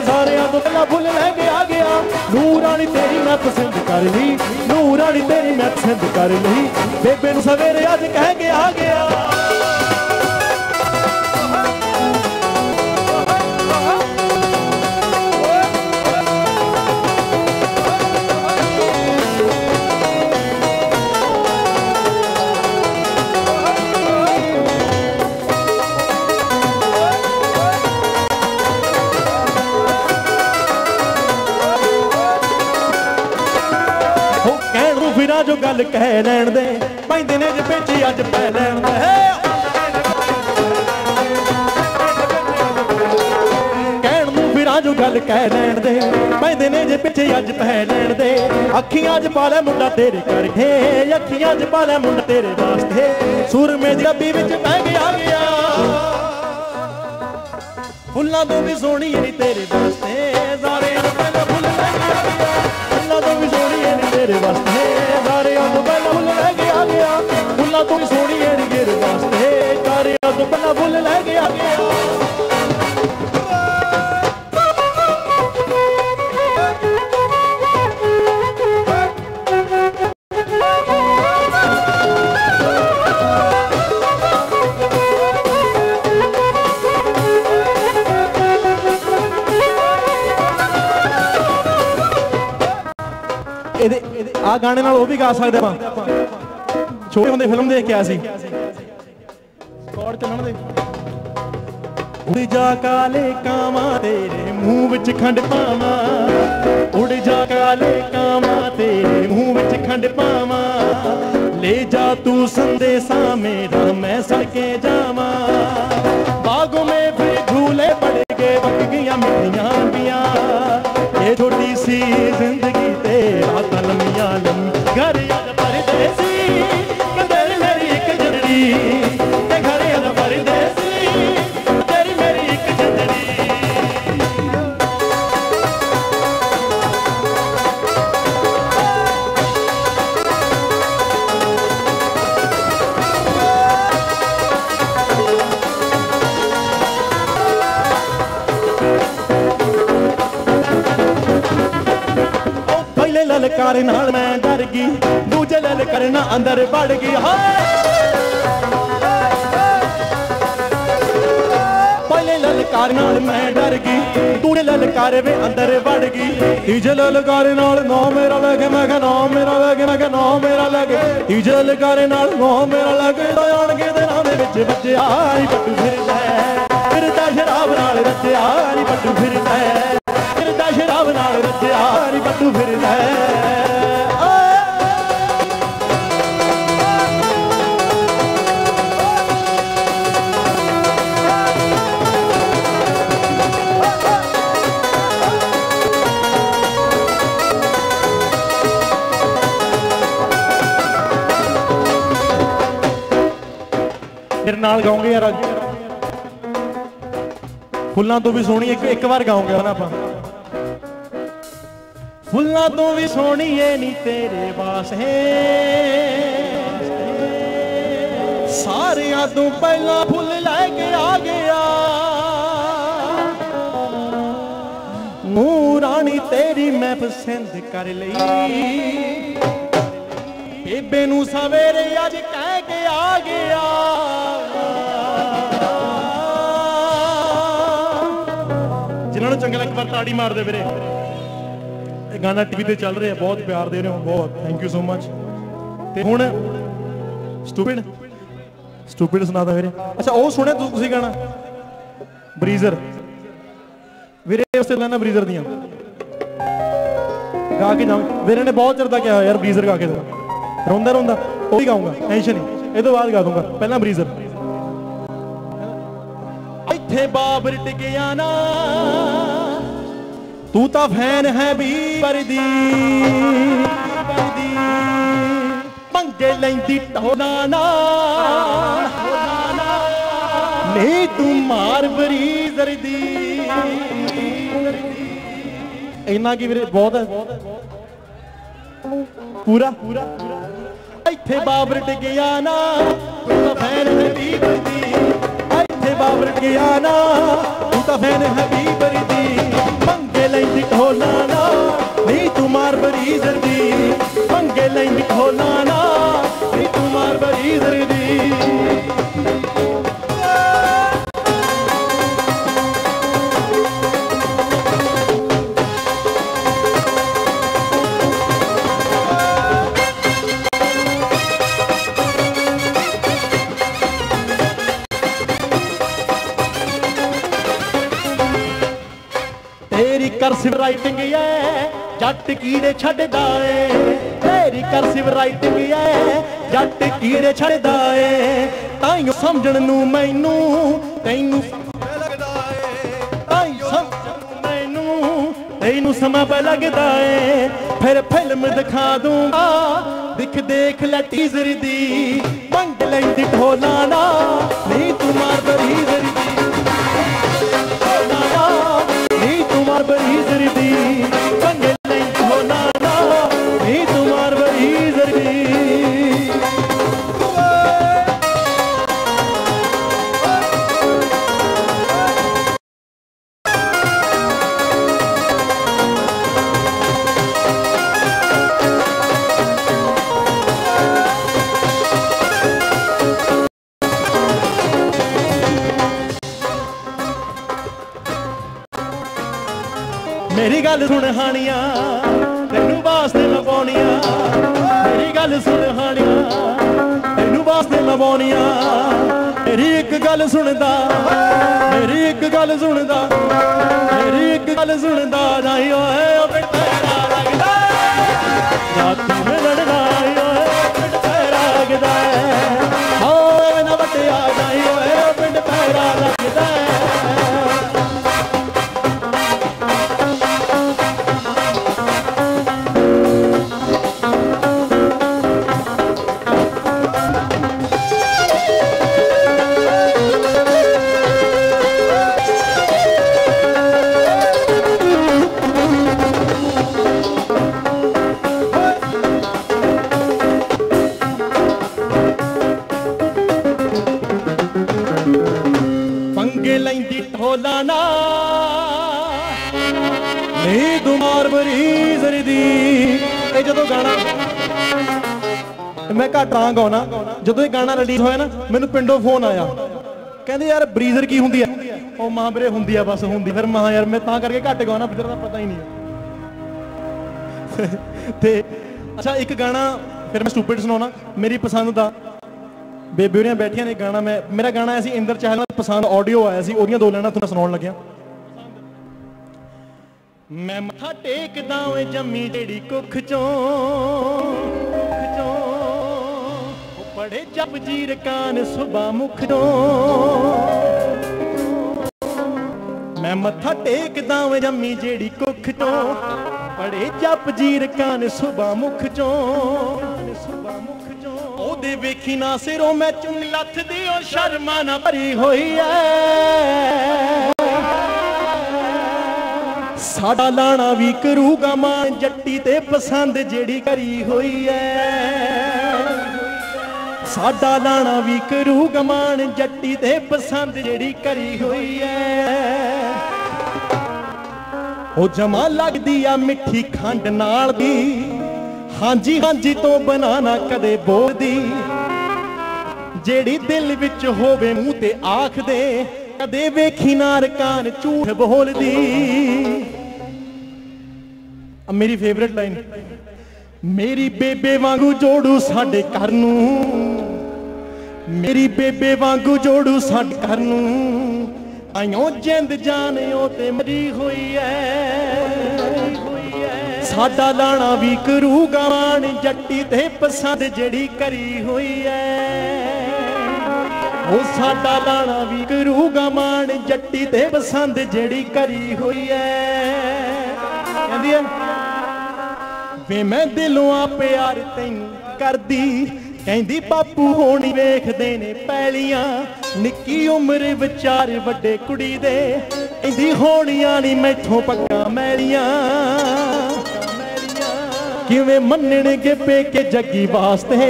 सारियां तो पहला फुल लैके आ गया। नूरानी तेरी मैं पसंद कर ली, नूरानी तेरी मैं पसंद कर ली, बेबे नू सवेरे अज कह के आ गया। जो गल कह लैण दे, पैंदे ने जे पेची अज पै लैण दे। कहण नूं फिरां जो गल कह लैण दे, पैंदे ने जे पिछे अज पै लैण दे। अखियां च पा लै मुंडा तेरे करके, अखियां च पा लै मुंडा तेरे वास्ते, सुरमे दी डब्बी विच बह के आ गया। फुल्लां तो भी सोहनी है नी तेरे वास्ते, सारे पहला फुल लैके आ गया। फुल्लां तो भी सोहनी है नी तेरे वास्ते, सारियां तो पहला फुल लैके आ गया। फुल्लां तो भी सोहनी है नी तेरे वास्ते, सारियां तो पहला फुल लैके आ गया। आ गाने नाल वो भी गा सकते हैं। छोटे होंदे फिल्म देख के आया सी, रिकॉर्ड चलन दे। उड़ जा काले कामा तेरे मुंह विच खंड पावा, उड़ जा काले कामा तेरे मुंह विच खंड पावा, ले जा तू संदेशा मेरा मैं सड़के जावा। बागों में फिर झूले पड़ गए, पक गया मिठियां पिया, ये छोटी सी जिंदगी तेरा कलमिया लम। घर याद परदेसी तेरी मेरी एक जननी, घर याद परदेसी तेरी मेरी एक जननी। ललकार नाल मैं डर गई, दूजे ललकार ना अंदर बढ़ गई। हाय ललकार नाल मैं डर गई, तूने ललकार वे अंदर वड़ गई। तीजे ललकार नाल नौ मेरा लगे, मैं कहा नौ मेरा लगे, मैं कहा नौ मेरा लगे। तीजे ललकार नाल नौ मेरा लगे, आण के दिनां दे विच बच्चा नी पट्टू फिरदा फिरदा शराब नाल रच्चा नी पट्टू फिरदा फिरदा शराब नाल रच्चा नी पट्टू फिरदा। मेरे नाल गाओगे यार अज फुल्लां तो भी सोहनी एक बार गाओगे ना आप। फुल्लां तो भी सोहनी है नी तेरे वास्ते, सारियां तू पहला फुल लैके आ गया। मुंह रानी तेरी मैं पसंद कर लई, बेबे नू सवेरे अज कह के आ गया। जिन्होंने चंगा एक बार ताड़ी मार दे मेरे। गाना टीवी ते चल रहा है, बहुत प्यार दे रहे हो, बहुत थैंक यू सो मच। ते हुण स्टूपिड स्टूपिड सुना दे मेरे। अच्छा वो सुने तुसीं गाना ब्रीजर वीरे उससे लेना ब्रीजर दियां गा के जाओ। वीरे ने बहुत चिर दा कहा यार ब्रीजर गा के दो, रोंदा रोंदा वो भी गाऊंगा, टेंशन नहीं, ये तो बाद गा दूंगा, पहला ब्रीजर। इत्थे बाबर टिकिया ना तू ता फैन है बीबर दी, पंगे लैंदी टोना ना नहीं तू मार ब्रीजर दी। इन्ना की वीरे बहुत है पूरा पूरा। इत्थे बाबर टिकिया ना तू ता फैन है बीबर दी, इत्थे बाबर टिकिया ना तू ता फैन है बीबर दी। पंगे लैंदी ढोला ना नहीं तू मार ब्रीजर दी, पंगे लैंदी ढोला ना नहीं तू मार ब्रीजर दी। तेरी करसिव राइटिंग है जट कीड़े छड्डदा ए, तेरी करसिव राइटिंग है जट कीड़े छड्डदा ए। ताइयों समझण नूं मैनू तैनू लगदा ए, ताइयों समझण मैनू तैनू समा पे लगदा ए। फिर फिल्म दिखा दूंगा दिख देख लै टीजर दी, पंग लैंदी ढोला ना नहीं तू मार ब्रीजर दी, ब्रीजर दी पंगे लैंदी ढोला ना नहीं तू मार ब्रीजर दी। मेरी गल सुन हानिया तेनू वास्ते मैं पाउनिया, मेरी गल सुन हानिया तेनू वास्ते मैं पाउनिया। मेरी एक गल सुनदा, मेरी एक गल सुनदा, मेरी एक गल सुनदा जाई ओए ओ पिंड तेरा लगदा जाती में लड़दा ओए पिंड तेरा लगदा होए ना वटिया जाई ओए ओ पिंड तेरा लगदा। पंगे लैंदी ढोला ना नहीं तू मार ब्रीजर दी। जो गाना मैं घट रहा गाना, जो गाना रिलीज होया ना मैनू पिंडों फोन आया, कहते यार ब्रीजर की होंदी है। ਉਹ ਮਾਂ ਵੀਰੇ ਹੁੰਦੀ ਆ ਬਸ ਹੁੰਦੀ। ਫਿਰ ਮਾਂ ਯਾਰ मैं ਤਾਂ ਕਰਕੇ ਘੱਟ ਗਾਉਣਾ ਫਿਰ ਤਾਂ ਪਤਾ ਹੀ ਨਹੀਂ ਤੇ अच्छा एक गाना फिर मैं स्टूपिड सुनाना मेरी पसंद का बेबे होरियां बैठियां ने गाना मैं मेरा गाना आया सी इंदर चाहल पसंद ऑडियो आया सी ओदियां दो लाइनां तुहानूं सुनाउण लग्या। मैं मत्था टेकदा ओए जम्मी जेड़ी कुख चों पड़े जप जीर कान सुबह मुख चों। मैं मत्था टेकदा ओए जम्मी जेड़ी कुख चों पड़े जप जीर कान सुबह मुख चों। ओदे वेखी ना सिरों मैं चुन लथ दी ओ शर्मा ना भरी होई है। साडा लाना भी करूगा मान जट्टी ते पसंद जेड़ी करी होई है। साडा लाना भी करूगा मान जट्टी ते पसंद जेड़ी करी होई है। ओ जमा लगदी आ मिठी खंड नाल दी हांजी हांजी तो बनाना कदे बोलदी जेड़ी दिल विच होवे मूंह ते आख दे कदे वेखी नार कान झूठ बोलदी। अब मेरी फेवरेट लाइन मेरी बेबे वांगू जोड़ू साडे घर नूं मेरी बेबे वांगू जोड़ू साडे घर नूं आयों जिंद जान ओ ते मरी होई है। साडा लाना भी करूगा मान जट्टी ते पसंद जेड़ी करी होई है। ओ साडा लाना भी करूगा मान जट्टी ते पसंद जेड़ी करी होई है। कहंदी है वे मैं दिलों आ प्यार तैनूं करदी कहंदी बापू होनी वेखदे ने पैलियां निक्की उम्र विचार वड्डे कुड़ी दे इंदी होनियां नी मैथों पक्का मैलियां। किवें मन्नणगे पेके जग्गी वास्ते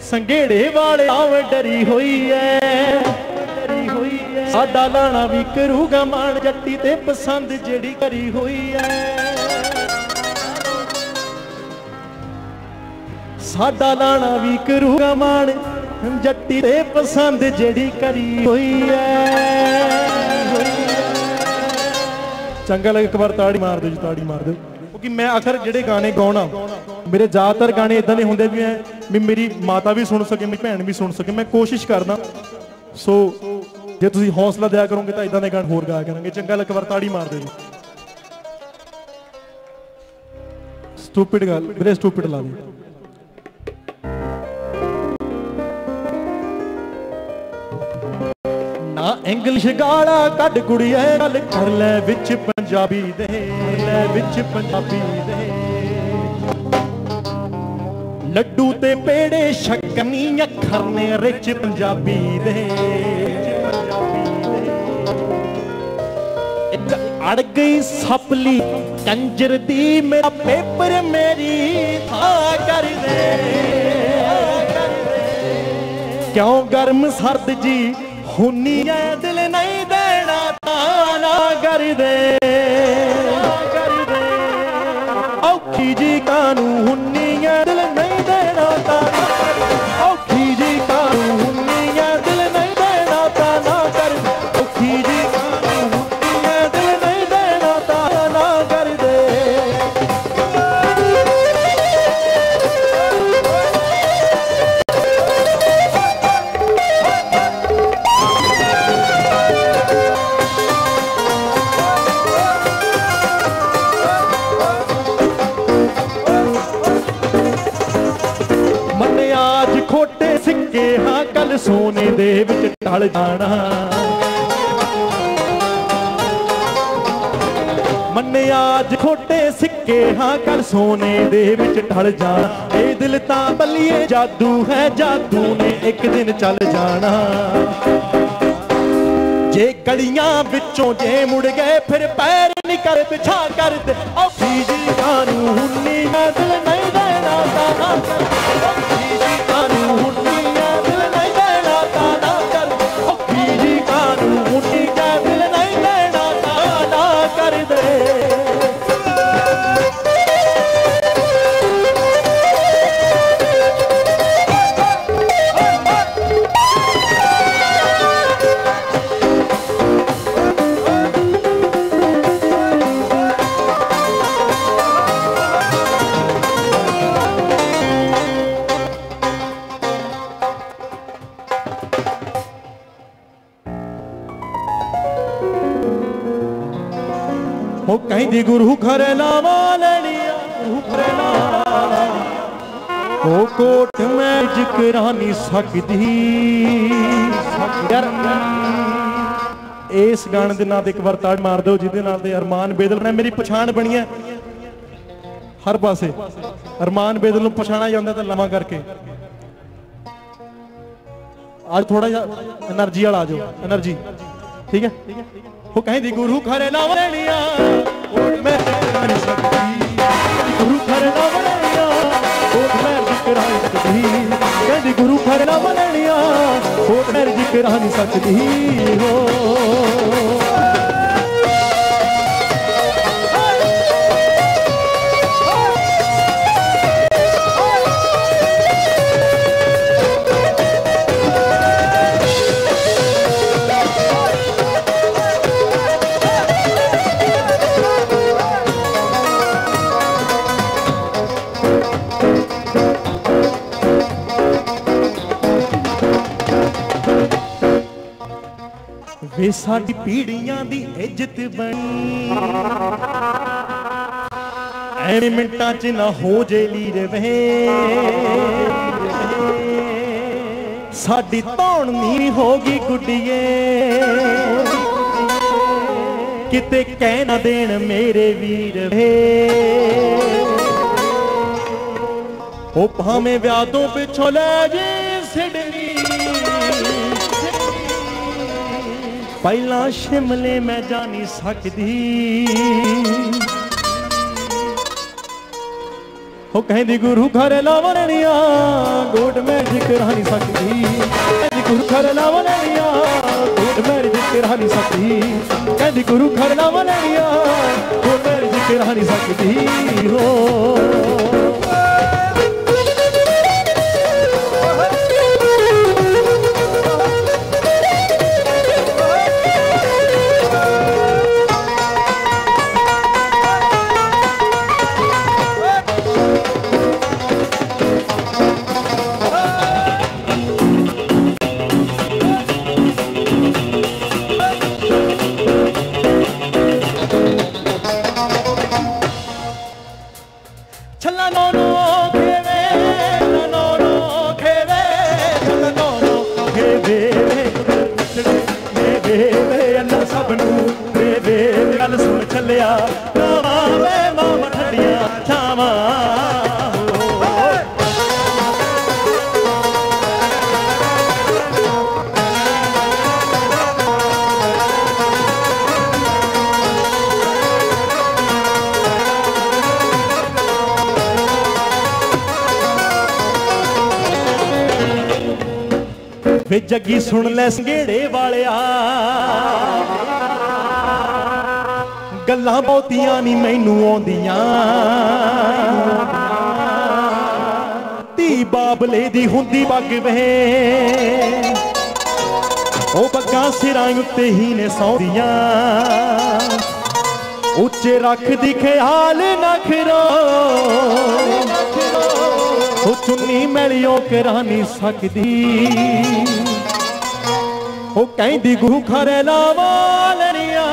संघेड़े वाले आवे डरी होई है। साडा लाना भी करूगा मान जट्टी ते पसंद जेड़ी करी होई है। साडा लाना भी करूगा मान जट्टी ते पसंद जेड़ी करी होई है। चंगा लगे एक बार ताड़ी मार दो जी ताड़ी मार दो क्योंकि मैं अक्सर जेडे गाने गाउणा मेरे ज़्यादातर गाने इदां दे हुंदे भी मेरी माता भी सुन सके मेरी भैन भी सुन सके मैं कोशिश करदा। सो जे तुसीं हौसला दिया करोगे तो इदां दे गाने होर गाया करांगे। चंगा लगे एक बार ताड़ी मार दो जी। स्टूपिड गल वीरे स्टूपिड ला दे ना इंग्लिश गाला कड कुड़िए गल कर ले विच पंजाबी दे लड्डू ते पेड़े शक्कनी अखर ने रिच पंजाबी दे। अड़ गई सपली कंजर दी मेरा पेपर मेरी था कर दे क्यों गर्म सर्द जी हुन्नी है दिल नहीं देना ताना कर दे औखी जी कानू हुन्नी है दिल नहीं देना ताना औखी जी कानू हुन्नी है दिल नहीं देना ताना कर दे औखी जी कानू हुन्नी है दिल नहीं देना ताना कर दे। खोटे सिक्के हाँ कल सोने दे विच ढल जाना मन्ने आज खोटे सिक्के हाँ कल सोने दे विच ढल जाना ए दिल तां बल्लिए जादू है जादू ने एक दिन चल जाना जे गलियां विचों जे मुड़ गए फिर पैर निकल पिछा कर दे औखी जी कानू हुन्नी है दिल नहीं देना ताना हो कहती गुरु खरे लावा लेनिया ओ कोट में जिक्र नहीं सकती यार इस गाने के नाल एक बार ताड़ मार दो जिहदे नाल ते अरमान बेदल ने मेरी पछाण बनी है हर पासे अरमान बेदल नूं पछाणा जांदा तां लम्मा करके आज थोड़ा जा एनर्जी वाला आ जाओ एनर्जी ठीक है वो कहती गुरु खरे लावा लेनिया कोट में जिक्र नहीं सकती गुरु खरे लावा लेनिया कोट में जिक्र नहीं सकती कहती गुरु खरे लावा लेनिया कोट में जिक्र नहीं सकती हो वे साडी पीढ़ियां दी इज्जत बनी ऐने मिंटां च ना हो जे लीर वे साडी धौण नी होगी गुड्डिए किते कह ना देन मेरे वीर वे ओ भावें व्यादों पिछों लै जे सिडनी पहला शिमले में जा नहीं सकती हो कहती गुरु खरे लावा लेनिया गोट में जिक्र नहीं सकती कहती गुरु खरे लावा लेनिया गोट में जिक्र नहीं सकती कहती गुरु खरे लावा लेनिया गोट में जिक्र नहीं सकती हो वे जगी सुन ले संगेड़े वालिया गल्लां बहुतियां नी मैनू आउंदियां धी बाबले दी हुंदी पग वे ओ पग्गां सिरां उत्ते ही ने सौंदियां उच्चे रख दी ख्याल ना खरो ओ चुन्नी मैलियों करा नहीं सकती ओ कहती गुरु खरे लावा लेनिया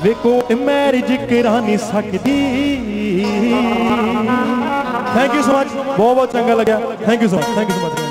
वे कोट मैरिज करा नहीं सकती। थैंक यू सो मच, बहुत बहुत चंगा लगा। Thank you so much, thank you so much.